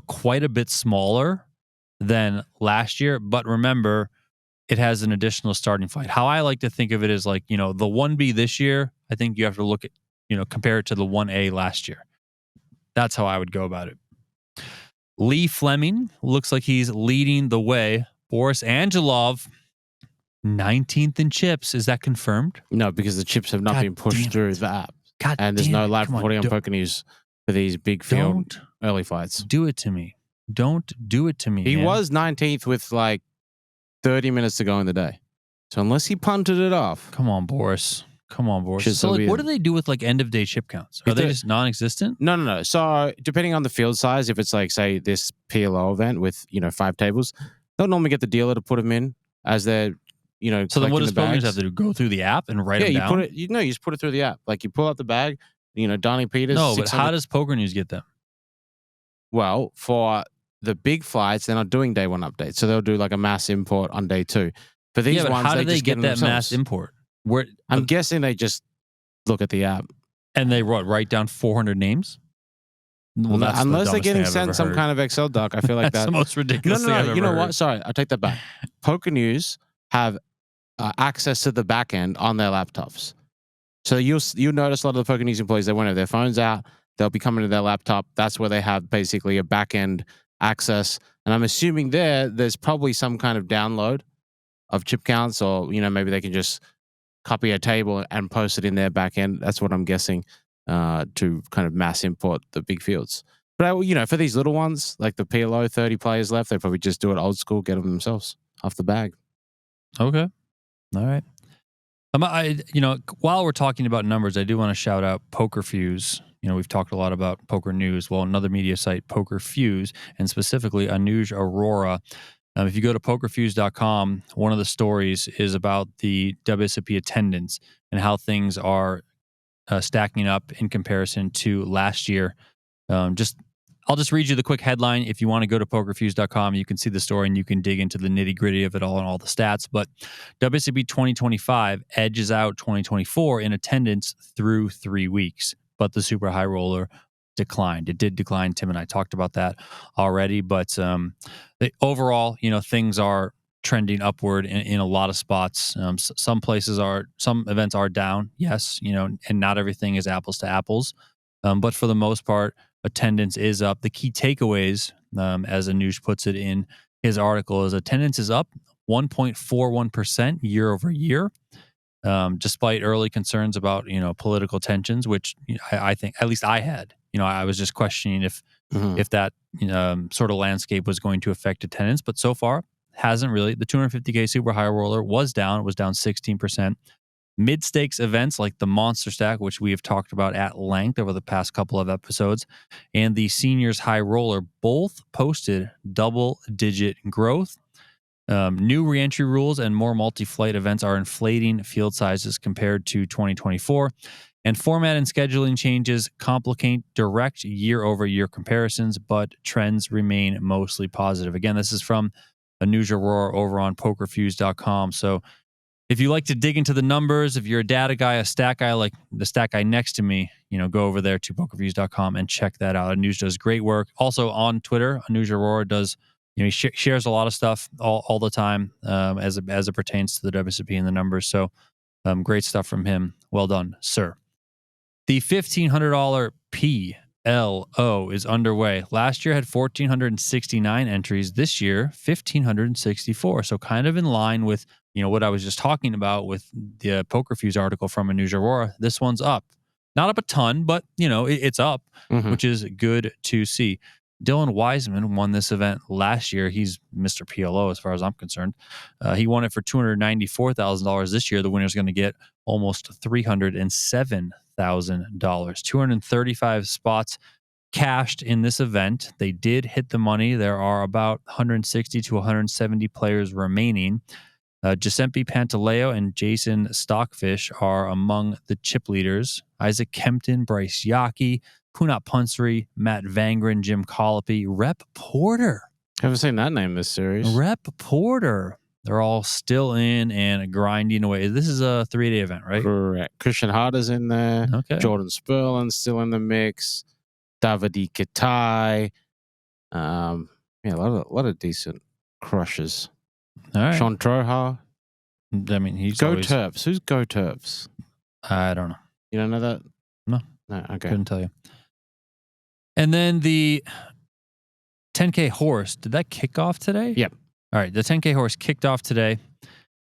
Speaker 1: quite a bit smaller than last year. But remember, it has an additional starting flight. How I like to think of it is like, the 1B this year, I think you have to look at, compare it to the 1A last year. That's how I would go about it. Lee Fleming looks like he's leading the way. Boris Angelov, 19th in chips. Is that confirmed?
Speaker 2: No, because the chips have not been pushed through the app. And there's no live reporting on Poker News for these big field early fights.
Speaker 1: Do it to me. Don't do it to me.
Speaker 2: He was 19th with like 30 minutes to go in the day. So unless he punted it off.
Speaker 1: Come on, Boris. So what do they do with like end of day chip counts? Are they just non-existent?
Speaker 2: No. So depending on the field size, if it's like, say, this PLO event with, 5 tables, they'll normally get the dealer to put them in as they're,
Speaker 1: So then what does Poker News have to do? Go through the app and write them down?
Speaker 2: You just put it through the app. Like you pull out the bag, Donnie Peters.
Speaker 1: No, but how does Poker News get them?
Speaker 2: Well, for the big flights, they're not doing day 1 updates. So they'll do like a mass import on day 2. For these ones,
Speaker 1: how do they
Speaker 2: just
Speaker 1: get that mass import?
Speaker 2: I'm guessing they just look at the app.
Speaker 1: And they write down 400 names? Well,
Speaker 2: unless they're getting sent some kind of Excel doc, I feel like
Speaker 1: that's the most ridiculous thing I've ever heard.
Speaker 2: You know what? Sorry, I take that back. Poker News have access to the back end on their laptops. So you'll notice a lot of the Poker News employees, they won't have their phones out. They'll be coming to their laptop. That's where they have basically a back end access. And I'm assuming there's probably some kind of download of chip counts, or maybe they can just copy a table and post it in their back end. That's what I'm guessing, to kind of mass import the big fields. But for these little ones, like the PLO, 30 players left, they probably just do it old school, get them themselves off the bag.
Speaker 1: Okay. All right. While we're talking about numbers, I do want to shout out Poker Fuse. We've talked a lot about Poker News. Well, another media site, Poker Fuse, and specifically Anuj Arora. If you go to pokerfuse.com, one of the stories is about the WSOP attendance and how things are stacking up in comparison to last year. I'll just read you the quick headline. If you want to go to pokerfuse.com, you can see the story and you can dig into the nitty-gritty of it all and all the stats. But WSOP 2025 edges out 2024 in attendance through 3 weeks. But the super high roller declined. It did decline. Tim and I talked about that already. But overall, things are trending upward in a lot of spots. Some events are down, yes, and not everything is apples to apples. But for the most part, attendance is up. The key takeaways, as Anuj puts it in his article, is attendance is up 1.41% year over year. despite early concerns about political tensions, which I think at least I had. I was just questioning if that sort of landscape was going to affect attendance, but so far hasn't really. The 250K Super High Roller was down. It was down 16%. Mid-stakes events like the Monster Stack, which we have talked about at length over the past couple of episodes, and the Seniors High Roller both posted double-digit growth. New reentry rules and more multi-flight events are inflating field sizes compared to 2024, and format and scheduling changes complicate direct year-over-year comparisons, but trends remain mostly positive. Again, this is from Anuj Arora over on PokerFuse.com. So if you like to dig into the numbers, if you're a data guy, a stat guy like the stat guy next to me, go over there to PokerFuse.com and check that out. Anuj does great work. Also on Twitter, Anuj Arora does, he shares a lot of stuff all the time as it pertains to the WSOP and the numbers. So great stuff from him. Well done, sir. The $1,500 PLO is underway. Last year had 1,469 entries. This year, 1,564. So kind of in line with what I was just talking about with the Poker Fuse article from Anuj Arora. This one's up. Not up a ton, but it's up, which is good to see. Dylan Wiseman won this event last year. He's Mr. PLO as far as I'm concerned. He won it for $294,000 this year. The winner's going to get almost $307,000. 235 spots cashed in this event. They did hit the money. There are about 160 to 170 players remaining. Giuseppe Pantaleo and Jason Stockfish are among the chip leaders. Isaac Kempton, Bryce Yockey, Punat Punsri, Matt Vangren, Jim Colopy, Rep Porter.
Speaker 2: Haven't seen that name this series.
Speaker 1: Rep Porter. They're all still in and grinding away. This is a 3-day event, right?
Speaker 2: Correct. Christian Harder's in there.
Speaker 1: Okay.
Speaker 2: Jordan Sperlin's still in the mix. Davide Katai. A lot of decent crushes.
Speaker 1: All right.
Speaker 2: Sean Troja.
Speaker 1: I mean, he's
Speaker 2: Go
Speaker 1: always...
Speaker 2: Terps. Who's Go Terps?
Speaker 1: I don't know.
Speaker 2: You don't know that?
Speaker 1: No.
Speaker 2: Okay.
Speaker 1: Couldn't tell you. And then the 10K Horse. Did that kick off today?
Speaker 2: Yep.
Speaker 1: All right. The 10K Horse kicked off today.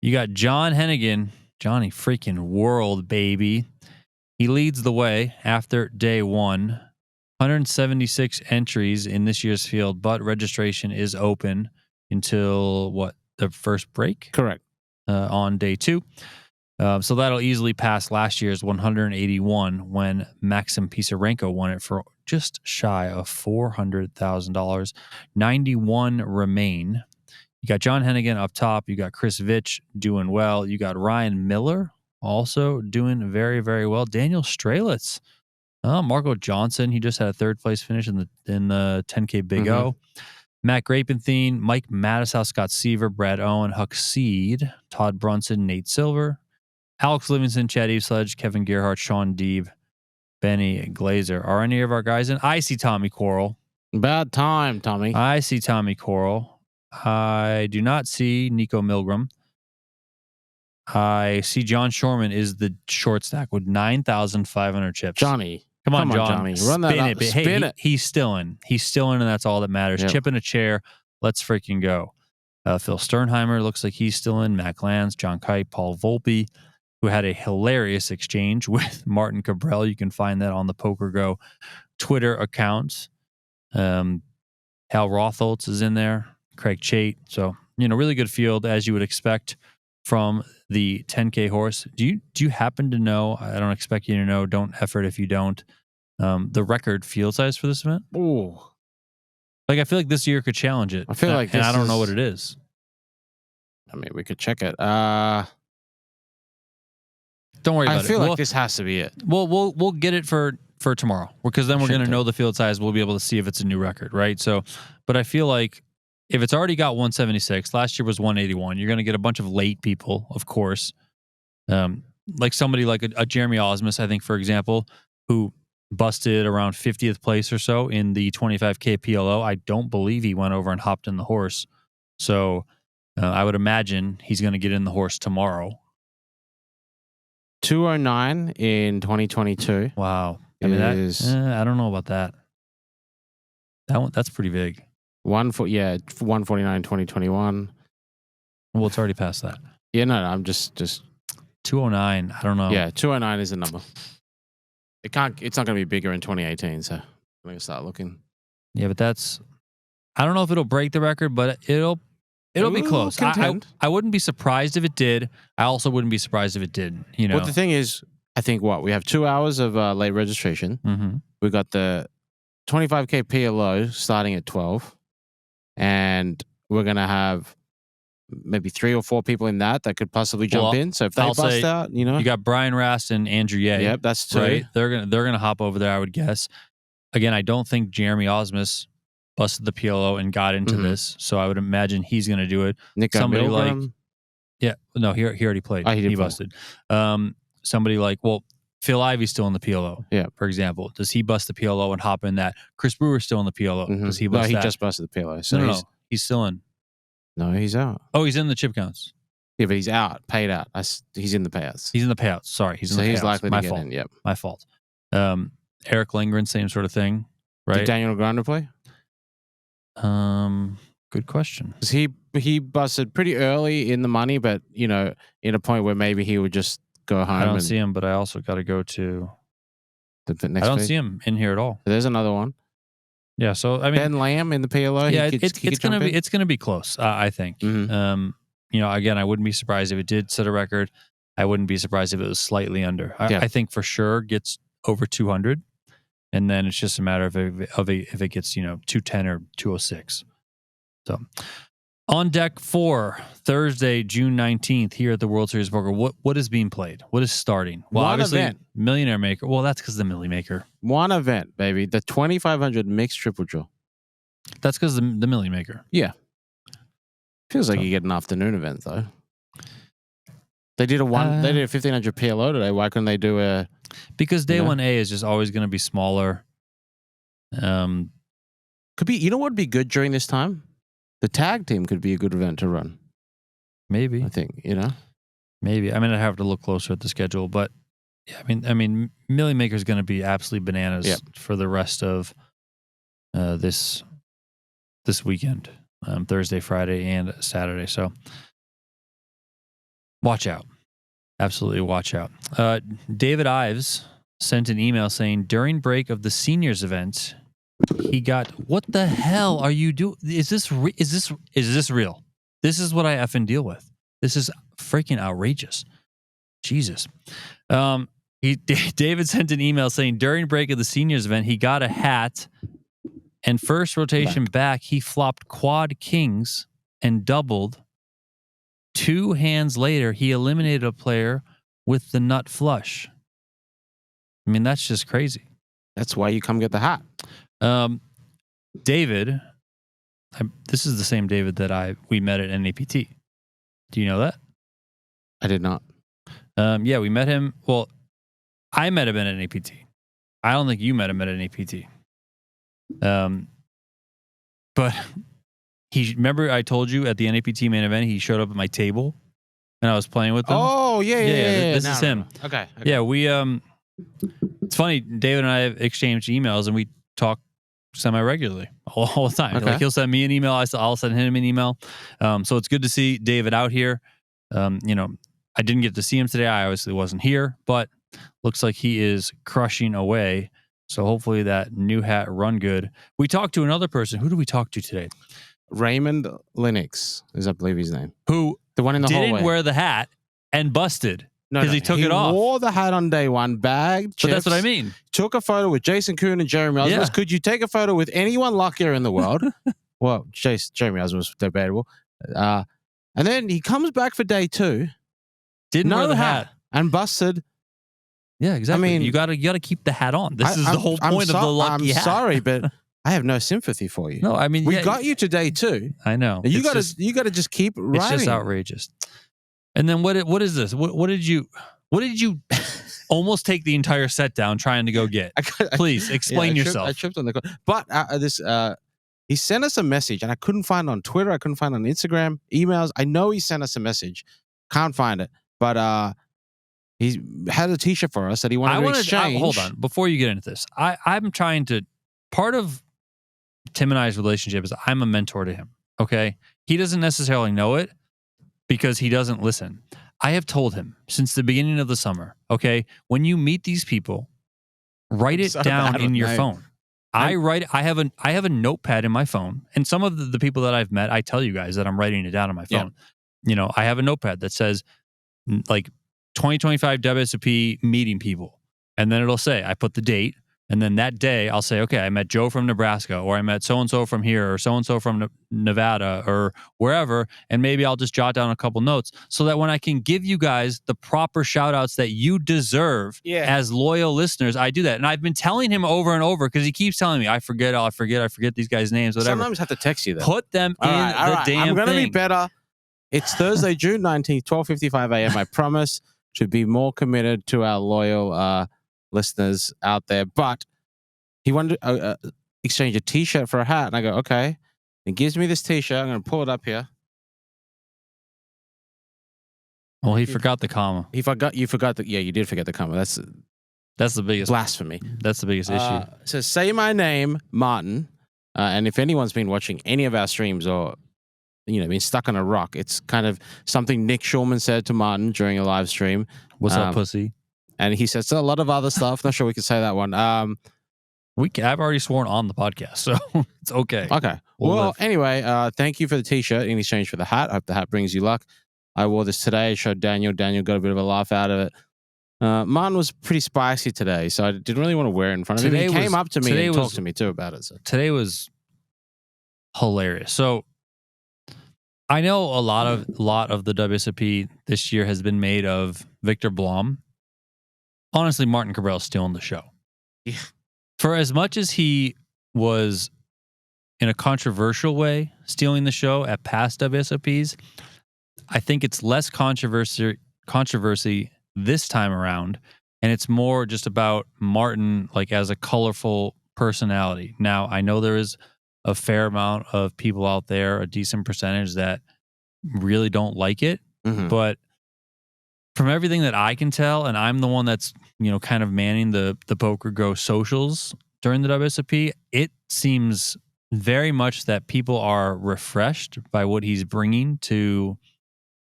Speaker 1: You got John Hennigan. Johnny freaking World, baby. He leads the way after day one. 176 entries in this year's field, but registration is open until the first break?
Speaker 2: Correct.
Speaker 1: On day two. So that'll easily pass last year's 181 when Maxim Pisarenko won it for just shy of $400,000. 91 remain. You got John Hennigan up top. You got Chris Vitch doing well. You got Ryan Miller also doing very, very well. Daniel Strelitz. Marco Johnson, he just had a third place finish in the 10K Big O. Matt Grapenthien, Mike Mattishouse, Scott Seaver, Brad Owen, Huck Seed, Todd Brunson, Nate Silver, Alex Livingston, Chad Evesludge, Kevin Gerhardt, Sean Deeb, Benny Glazer. Are any of our guys in? I see Tommy Coral.
Speaker 2: Bad time, Tommy.
Speaker 1: I see Tommy Coral. I do not see Nico Milgram. I see John Shorman is the short stack with 9,500 chips.
Speaker 2: Johnny.
Speaker 1: Come on, John.
Speaker 2: Johnny. Run that up. Spin it.
Speaker 1: He's still in. He's still in, and that's all that matters.
Speaker 2: Yep.
Speaker 1: Chip in a chair. Let's freaking go. Phil Sternheimer looks like he's still in. Mac Lance, John Kite, Paul Volpe, who had a hilarious exchange with Martin Kabrhel. You can find that on the PokerGo Twitter account. Hal Rotholtz is in there. Craig Chait. So, really good field, as you would expect from the 10K Horse. Do you happen to know, I don't expect you to know, don't effort if you don't, the record field size for this event?
Speaker 2: Ooh.
Speaker 1: Like, I feel like this year could challenge it.
Speaker 2: I feel like
Speaker 1: and I don't know what it is.
Speaker 2: I mean, we could check it.
Speaker 1: Don't worry about it.
Speaker 2: I feel like this has to be it.
Speaker 1: We'll get it for tomorrow, because then we're going to know the field size. We'll be able to see if it's a new record, right? So, but I feel like if it's already got 176, last year was 181, you're going to get a bunch of late people, of course. Like somebody like a Jeremy Osmus, I think, for example, who busted around 50th place or so in the 25K PLO. I don't believe he went over and hopped in the horse. So I would imagine he's going to get in the horse tomorrow.
Speaker 2: 209 in 2022.
Speaker 1: Wow. I mean, I don't know about that. That's pretty big.
Speaker 2: 149 in 2021.
Speaker 1: Well, it's already past that.
Speaker 2: Yeah, no, I'm just
Speaker 1: 209. I don't know.
Speaker 2: Yeah, 209 is the number. It's not going to be bigger in 2018, so I'm going to start looking.
Speaker 1: Yeah, but I don't know if it'll break the record, but it'll be close. I wouldn't be surprised if it did. I also wouldn't be surprised if it didn't. You know.
Speaker 2: Well, the thing is, I think we have 2 hours of late registration.
Speaker 1: Mm-hmm.
Speaker 2: We got the 25K PLO starting at 12, and we're going to have maybe 3 or 4 people in that could possibly jump in. So if they bust out,
Speaker 1: you got Brian Rast and Andrew Ye.
Speaker 2: Yep, that's 2.
Speaker 1: Right? They're gonna hop over there, I would guess. Again, I don't think Jeremy Osmus busted the PLO and got into this, so I would imagine he's gonna do it.
Speaker 2: Nico
Speaker 1: somebody
Speaker 2: Milgram.
Speaker 1: he already played.
Speaker 2: Oh, he
Speaker 1: busted. Somebody like Phil Ivey's still in the PLO.
Speaker 2: Yeah,
Speaker 1: for example, does he bust the PLO and hop in that? Chris Brewer's still in the PLO. Does he bust that?
Speaker 2: No, he just busted the PLO. So
Speaker 1: no, he's still in.
Speaker 2: No, he's out.
Speaker 1: Oh, he's in the chip counts.
Speaker 2: Yeah, but he's out, paid out. He's in the payouts.
Speaker 1: He's in the payouts. Sorry, he's in the payouts.
Speaker 2: He's likely to get
Speaker 1: fault.
Speaker 2: in. Yep,
Speaker 1: my fault. Eric Lindgren, same sort of thing, right?
Speaker 2: Did Daniel Negreanu play?
Speaker 1: Good question.
Speaker 2: Because he busted pretty early in the money, but in a point where maybe he would just go home.
Speaker 1: I don't see him, but I also got to go to
Speaker 2: the next.
Speaker 1: I don't see him in here at all.
Speaker 2: There's another one.
Speaker 1: Yeah, so I mean,
Speaker 2: Ben Lamb in the PLO.
Speaker 1: Yeah, it's gonna be close. I think.
Speaker 2: Mm-hmm.
Speaker 1: Again, I wouldn't be surprised if it did set a record. I wouldn't be surprised if it was slightly under. I think for sure gets over 200, and then it's just a matter of if it gets 210 or 206. So, on deck for Thursday, June 19th, here at the World Series of Poker. What is being played? What is starting? Well,
Speaker 2: one
Speaker 1: obviously,
Speaker 2: event.
Speaker 1: Millionaire Maker. Well, that's because the Millie Maker.
Speaker 2: One event, baby. The 2,500 mixed triple draw.
Speaker 1: That's because the Millie Maker.
Speaker 2: Yeah. Feels like you get an afternoon event though. They did a 1,500 PLO today. Why couldn't they do a?
Speaker 1: Because day 1A is just always going to be smaller.
Speaker 2: Could be. You know what would be good during this time? The tag team could be a good event to run.
Speaker 1: Maybe.
Speaker 2: I think
Speaker 1: Maybe. I mean, I'd have to look closer at the schedule, but yeah, I mean, Millie Maker is going to be absolutely bananas for the rest of this weekend, Thursday, Friday, and Saturday. So watch out. Absolutely watch out. David Ives sent an email saying during break of the seniors event, he got, what the hell are you doing? Is this real? This is what I effing deal with. This is freaking outrageous. Jesus. David sent an email saying during break of the seniors event, he got a hat, and first rotation back, he flopped quad kings and doubled. 2 hands later, he eliminated a player with the nut flush. I mean, that's just crazy.
Speaker 2: That's why you come get the hat.
Speaker 1: David, this is the same David that we met at NAPT. Do you know that?
Speaker 2: I did not.
Speaker 1: Yeah, we met him. Well, I met him at NAPT. I don't think you met him at NAPT. But remember I told you at the NAPT main event, he showed up at my table and I was playing with him.
Speaker 2: Oh, yeah.
Speaker 1: This is him.
Speaker 2: Okay.
Speaker 1: Yeah, we, it's funny, David and I have exchanged emails and we talk semi-regularly all the time.
Speaker 2: Okay.
Speaker 1: Like he'll send me an email, I'll send him an email. So it's good to see David out here. I didn't get to see him today. I obviously wasn't here, but looks like he is crushing away. So hopefully that new hat run good. We talked to another person. Who did we talk to today?
Speaker 2: Raymond Linux is, I believe, his name.
Speaker 1: Who
Speaker 2: the one in the hallway
Speaker 1: didn't wear the hat and busted because he took it off.
Speaker 2: He wore the hat on day one, bagged chips.
Speaker 1: But that's what I mean.
Speaker 2: Took a photo with Jason Kuhn and Jeremy Osmond.
Speaker 1: Yeah.
Speaker 2: Could you take a photo with anyone luckier in the world? Well, Jeremy Osmond was debatable. And then he comes back for day 2.
Speaker 1: Didn't wear the hat
Speaker 2: and busted.
Speaker 1: Yeah, exactly.
Speaker 2: I mean,
Speaker 1: you gotta keep the hat on. This is the whole point of the lucky hat.
Speaker 2: I'm sorry, but I have no sympathy for you.
Speaker 1: No, I mean,
Speaker 2: we got you to day 2.
Speaker 1: I know.
Speaker 2: You gotta just keep riding.
Speaker 1: It's just outrageous. And then what is this? What did you almost take the entire set down trying to go get? Please explain yourself.
Speaker 2: I tripped on the call. But he sent us a message, and I couldn't find it on Twitter. I couldn't find it on Instagram, emails. I know he sent us a message. Can't find it. But he had a T-shirt for us that he wanted to exchange.
Speaker 1: Hold on. Before you get into this, I'm trying to... Part of Tim and I's relationship is I'm a mentor to him, okay? He doesn't necessarily know it because he doesn't listen. I have told him since the beginning of the summer, okay, when you meet these people, write it down in your phone. I have a notepad in my phone, and some of the people that I've met, I tell you guys that I'm writing it down on my phone. I have a notepad that says like 2025 WSOP meeting people, and then it'll say I put the date, and then that day I'll say, okay, I met Joe from Nebraska, or I met so and so from here, or so and so from Nevada, or wherever, and maybe I'll just jot down a couple notes so that when I can give you guys the proper shout outs that you deserve as loyal listeners, I do that. And I've been telling him over and over because he keeps telling me I forget these guys' names, whatever.
Speaker 2: Sometimes I have to text you that.
Speaker 1: Put them in the damn
Speaker 2: I'm gonna
Speaker 1: thing.
Speaker 2: be better. It's Thursday, June 19th, 12:55 a.m. I promise to be more committed to our loyal listeners out there. But he wanted to exchange a T-shirt for a hat, and I go, okay. He gives me this T-shirt. I'm going to pull it up here.
Speaker 1: Well, he forgot the comma.
Speaker 2: You forgot the. Yeah, you did forget the comma. That's
Speaker 1: the biggest
Speaker 2: blasphemy.
Speaker 1: That's the biggest issue.
Speaker 2: So say my name, Martin, and if anyone's been watching any of our streams or been stuck on a rock, it's kind of something Nick Schulman said to Martin during a live stream.
Speaker 1: What's up, pussy?
Speaker 2: And he said a lot of other stuff. Not sure we could say that one. I've
Speaker 1: already sworn on the podcast, so it's okay.
Speaker 2: Okay. Well, anyway, thank you for the T-shirt in exchange for the hat. I hope the hat brings you luck. I wore this today, showed Daniel. Daniel got a bit of a laugh out of it. Martin was pretty spicy today, so I didn't really want to wear it in front of him. He came up to me and talked to me too about it. So.
Speaker 1: Today was hilarious. So I know a lot of the WSOP this year has been made of Victor Blom. Honestly, Martin Kabrhel stealing the show.
Speaker 2: Yeah.
Speaker 1: For as much as he was in a controversial way stealing the show at past WSOPs, I think it's less controversy this time around, and it's more just about Martin like as a colorful personality. Now, I know there is a fair amount of people out there, a decent percentage that really don't like it, but from everything that I can tell, and I'm the one that's kind of manning the PokerGO socials during the WSOP, it seems very much that people are refreshed by what he's bringing to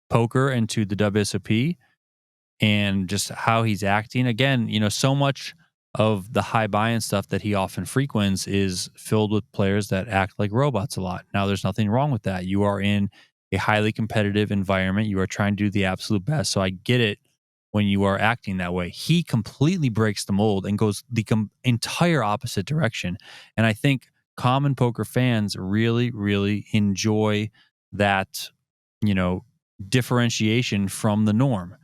Speaker 1: poker and to the WSOP and just how he's acting. Again, so much of the high buy-in stuff that he often frequents is filled with players that act like robots a lot. Now, there's nothing wrong with that. You are in a highly competitive environment. You are trying to do the absolute best. So I get it when you are acting that way. He completely breaks the mold and goes the entire opposite direction. And I think common poker fans really, really enjoy that, differentiation from the norm.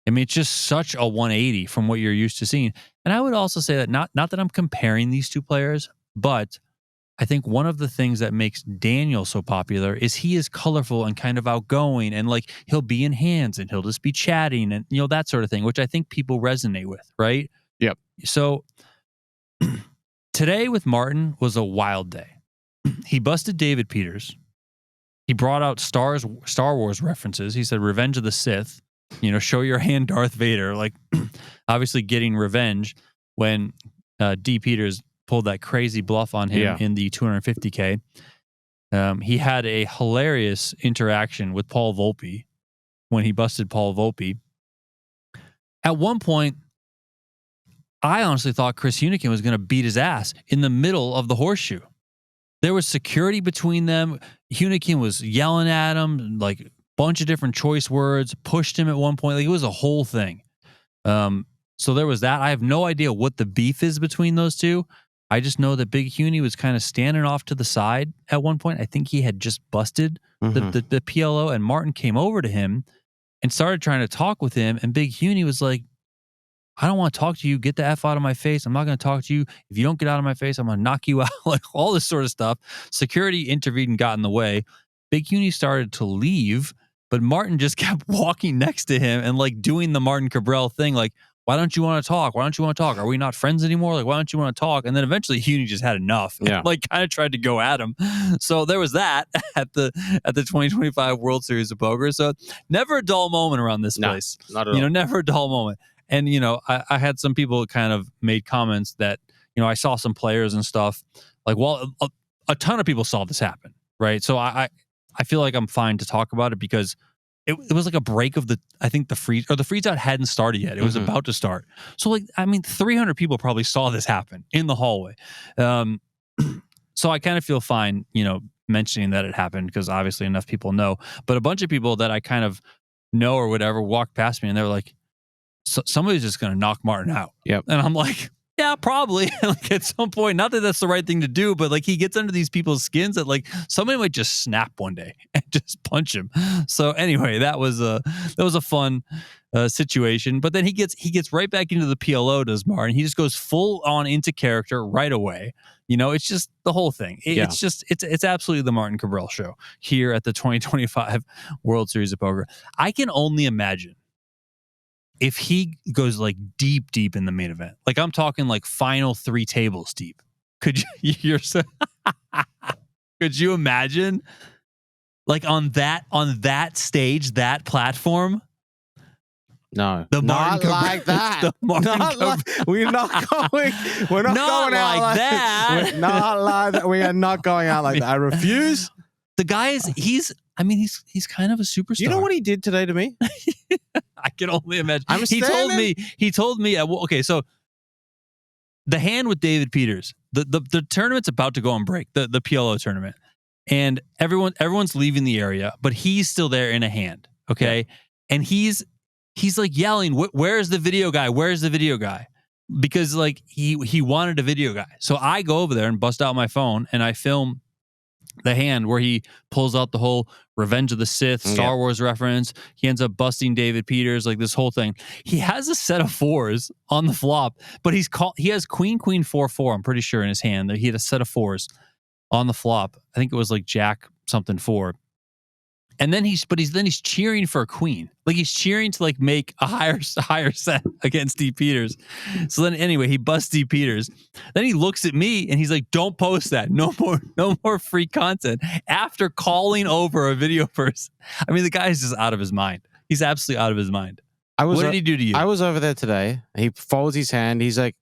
Speaker 1: I mean, it's just such a 180 from what you're used to seeing. And I would also say that not that I'm comparing these two players, but I think one of the things that makes Daniel so popular is he is colorful and kind of outgoing, and like he'll be in hands and he'll just be chatting and that sort of thing, which I think people resonate with, right?
Speaker 2: Yep.
Speaker 1: So today with Martin was a wild day. He busted David Peters. He brought out Star Wars references. He said Revenge of the Sith, show your hand Darth Vader, like obviously getting revenge when D. Peters pulled that crazy bluff on him in the 250K. He had a hilarious interaction with Paul Volpe when he busted Paul Volpe. At one point, I honestly thought Chris Hunikin was going to beat his ass in the middle of the horseshoe. There was security between them. Hunikin was yelling at him, like a bunch of different choice words, pushed him at one point. Like it was a whole thing. So there was that. I have no idea what the beef is between those two. I just know that Big Huni was kind of standing off to the side at one point. I think he had just busted the PLO, and Martin came over to him and started trying to talk with him. And Big Huni was like, I don't want to talk to you. Get the F out of my face. I'm not going to talk to you. If you don't get out of my face, I'm going to knock you out. Like all this sort of stuff. Security intervened and got in the way. Big Huni started to leave, but Martin just kept walking next to him and like doing the Martin Kabrhel thing. Like, why don't you want to talk? Why don't you want to talk? Are we not friends anymore? Like, why don't you want to talk? And then eventually Huni just had enough.
Speaker 2: Yeah.
Speaker 1: Like kind of tried to go at him. So there was that at the 2025 World Series of Poker. So never a dull moment around this place.
Speaker 2: Not at all.
Speaker 1: Never a dull moment. And, I had some people kind of made comments that, I saw some players and stuff like, well, a ton of people saw this happen. Right. So I feel like I'm fine to talk about it because it was like a break of the Freezeout hadn't started yet. It was about to start. So like, I mean, 300 people probably saw this happen in the hallway. So I kind of feel fine, mentioning that it happened because obviously enough people know. But a bunch of people that I kind of know or whatever walked past me and they were like, somebody's just going to knock Martin out.
Speaker 2: Yep.
Speaker 1: And I'm like, yeah, probably. Like at some point, not that that's the right thing to do, but like he gets under these people's skins that like somebody might just snap one day and just punch him. So anyway, that was a fun situation. But then he gets right back into the PLO, does Martin. He just goes full on into character right away. It's just the whole thing. It's absolutely the Martin Kabrhel show here at the 2025 World Series of Poker. I can only imagine if he goes like deep in the main event, like I'm talking like final 3 tables deep. Could you imagine like on that stage, that platform?
Speaker 2: No,
Speaker 1: the
Speaker 2: not
Speaker 1: Martin
Speaker 2: like that. We're not going out like that. We're not like that. We are not going out like that. I refuse.
Speaker 1: The guy is, he's kind of a superstar.
Speaker 2: You know what he did today to me?
Speaker 1: I can only imagine. He told me, okay, so the hand with David Peters, the tournament's about to go on break, the PLO tournament. And everyone's leaving the area, but he's still there in a hand, okay? Yeah. And he's like yelling, where's the video guy? Where's the video guy? Because like he wanted a video guy. So I go over there and bust out my phone and I film the hand where he pulls out the whole Revenge of the Sith, Star Wars reference. He ends up busting David Peters, like this whole thing. He has a set of 4s on the flop, but he has Queen 4-4, I'm pretty sure, in his hand. He had a set of 4s on the flop. I think it was like Jack something 4. And then he's cheering for a queen. Like he's cheering to like make a higher set against D Peters. So then anyway, he busts D Peters. Then he looks at me and he's like, don't post that. No more free content. After calling over a video person. I mean, the guy is just out of his mind. He's absolutely out of his mind. What did he do to you?
Speaker 2: I was over there today. He folds his hand. He's like,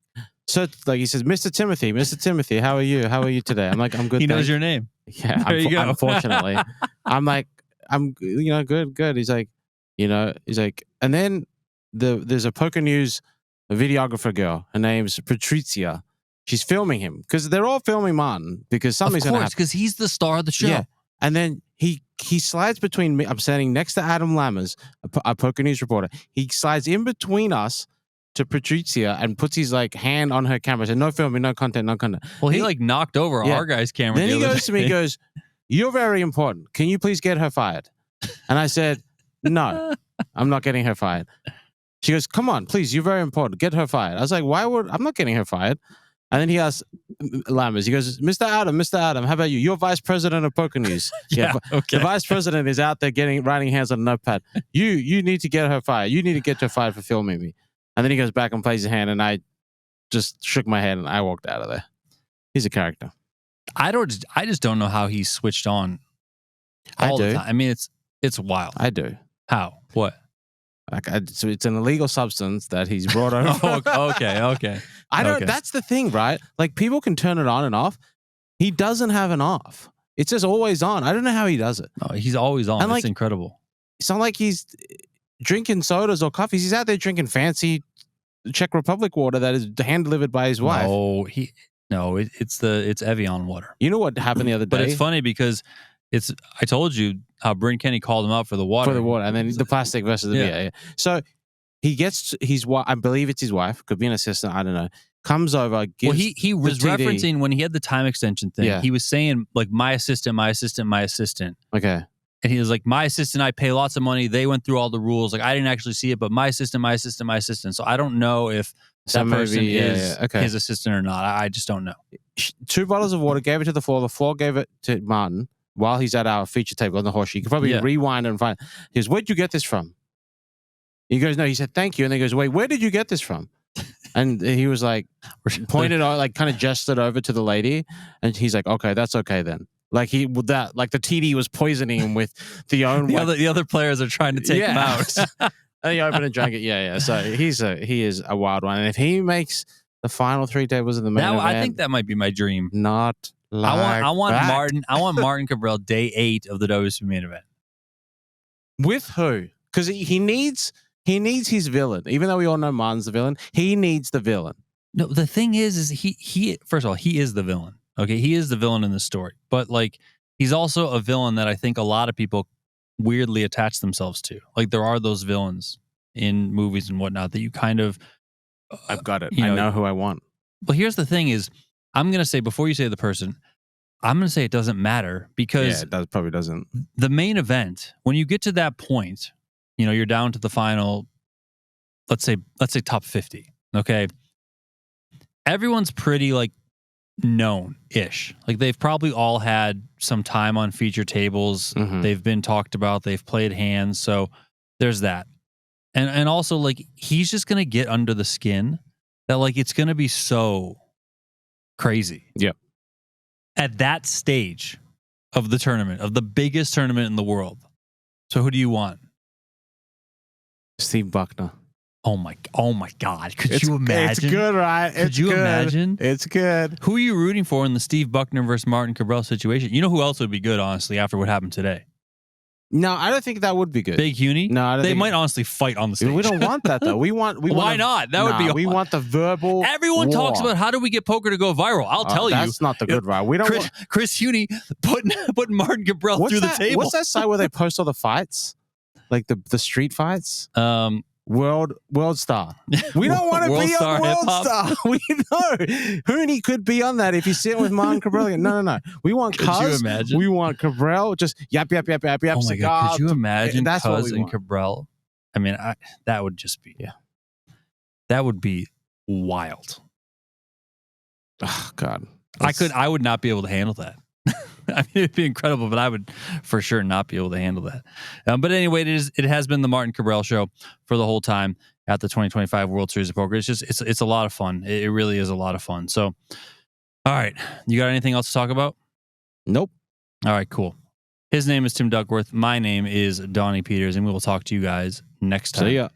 Speaker 2: so like he says, Mr. Timothy, how are you today? I'm like, I'm good.
Speaker 1: He knows your name.
Speaker 2: Yeah,
Speaker 1: there you go.
Speaker 2: Unfortunately. I'm like, I'm good. He's like, and then there's a Poker News videographer girl. Her name's Patrizia. She's filming him because they're all filming Martin because something's going to happen.
Speaker 1: Because he's the star of the show.
Speaker 2: Yeah. And then he slides between me. I'm standing next to Adam Lammers, a Poker News reporter. He slides in between us to Patrizia and puts his like hand on her camera. Said, no filming, no content.
Speaker 1: Well, he like knocked over our guy's camera.
Speaker 2: Then he goes to me, he goes, you're very important. Can you please get her fired? And I said, no, I'm not getting her fired. She goes, come on, please, you're very important. Get her fired. I was like, I'm not getting her fired. And then he asks Lammers, he goes, Mr. Adam, how about you? You're vice president of Poker News.
Speaker 1: Okay.
Speaker 2: The vice president is out there writing hands on a notepad. You need to get her fired. You need to get her fired for filming me. And then he goes back and plays his hand, and I just shook my head and I walked out of there. He's a character.
Speaker 1: I just don't know how he's switched on all the time. I mean, it's wild.
Speaker 2: I do.
Speaker 1: How? What?
Speaker 2: So it's an illegal substance that he's brought over.
Speaker 1: Okay.
Speaker 2: I don't. That's the thing, right? Like people can turn it on and off. He doesn't have an off. It's just always on. I don't know how he does it.
Speaker 1: No, he's always on. It's incredible. It's
Speaker 2: not like he's drinking sodas or coffees. He's out there drinking fancy Czech Republic water that is hand delivered by his wife.
Speaker 1: No, it's Evian water.
Speaker 2: You know what happened the other day?
Speaker 1: But it's funny because I told you how Bryn Kenny called him out for the water.
Speaker 2: And then the plastic versus the beer. Yeah. So he gets his wife, I believe it's his wife, could be an assistant, I don't know, comes over, gives
Speaker 1: he was referencing when he had the time extension thing. Yeah. He was saying like my assistant.
Speaker 2: Okay.
Speaker 1: And he was like, my assistant, I pay lots of money. They went through all the rules. Like I didn't actually see it, but my assistant. So I don't know if that person is his assistant or not. I just don't know.
Speaker 2: 2 bottles of water, gave it to the floor. The floor gave it to Martin while he's at our feature table on the H.O.R.S.E. You can probably rewind and find it. He goes, where'd you get this from? He goes, no. He said, thank you. And then he goes, wait, where did you get this from? And he was like, pointed out, like kind of gestured over to the lady. And he's like, okay, that's okay then. Like the TD was poisoning him with the
Speaker 1: other players are trying to take him out.
Speaker 2: And he opened and drank it. Yeah. So he is a wild one. And if he makes the final 3 tables of the main event,
Speaker 1: I think that might be my dream.
Speaker 2: Not like
Speaker 1: I want Martin Kabrhel day 8 of the WSOP main event.
Speaker 2: With who? Because he needs his villain. Even though we all know Martin's the villain, he needs the villain.
Speaker 1: No, the thing is he first of all, he is the villain. Okay, he is the villain in the story. But like he's also a villain that I think a lot of people weirdly attach themselves to. Like there are those villains in movies and whatnot that you kind of
Speaker 2: I've got it. I know who I want.
Speaker 1: But here's the thing is, I'm going to say, before you say the person, I'm going to say it doesn't matter because
Speaker 2: it probably doesn't.
Speaker 1: The main event, when you get to that point, you're down to the final, let's say top 50. Okay. Everyone's pretty like known-ish. Like they've probably all had some time on feature tables.
Speaker 2: Mm-hmm.
Speaker 1: They've been talked about. They've played hands. So there's that. And also like he's just going to get under the skin that like it's going to be so crazy.
Speaker 2: Yeah.
Speaker 1: At that stage of the tournament, of the biggest tournament in the world. So who do you want?
Speaker 2: Steve Buckner.
Speaker 1: Oh my God. Could you imagine?
Speaker 2: It's good, right?
Speaker 1: Could you imagine?
Speaker 2: It's good.
Speaker 1: Who are you rooting for in the Steve Buckner versus Martin Kabrhel situation? You know who else would be good, honestly, after what happened today?
Speaker 2: No, I don't think that would be good.
Speaker 1: Big Hunie?
Speaker 2: No, I don't
Speaker 1: they
Speaker 2: think
Speaker 1: might honestly fight on the stage.
Speaker 2: We don't want that though.
Speaker 1: Why not? That would be.
Speaker 2: We want the verbal.
Speaker 1: Everyone
Speaker 2: war.
Speaker 1: talks about how do we get poker to go viral. I'll tell you,
Speaker 2: that's not the good route. We don't.
Speaker 1: Chris Hunie putting Martin Kabrhel through the table.
Speaker 2: What's that site where they post all the fights, like the street fights? World Star. We don't want to be on World Star. We know Hooney could be on that if he's sitting with Martin Kabrhel. No. We want Cuz.
Speaker 1: Could you imagine?
Speaker 2: We want Kabrhel. Just yap.
Speaker 1: Oh my God! Could you imagine Cuz and Kabrhel? I mean, that would just be that would be wild.
Speaker 2: Oh God!
Speaker 1: I would not be able to handle that. I mean, it'd be incredible, but I would for sure not be able to handle that. But anyway, it has been the Martin Kabrhel show for the whole time at the 2025 World Series of Poker. It's a lot of fun. It really is a lot of fun. So, all right, you got anything else to talk about?
Speaker 2: Nope.
Speaker 1: All right, cool. His name is Tim Duckworth. My name is Donnie Peters, and we will talk to you guys next time.
Speaker 2: See ya.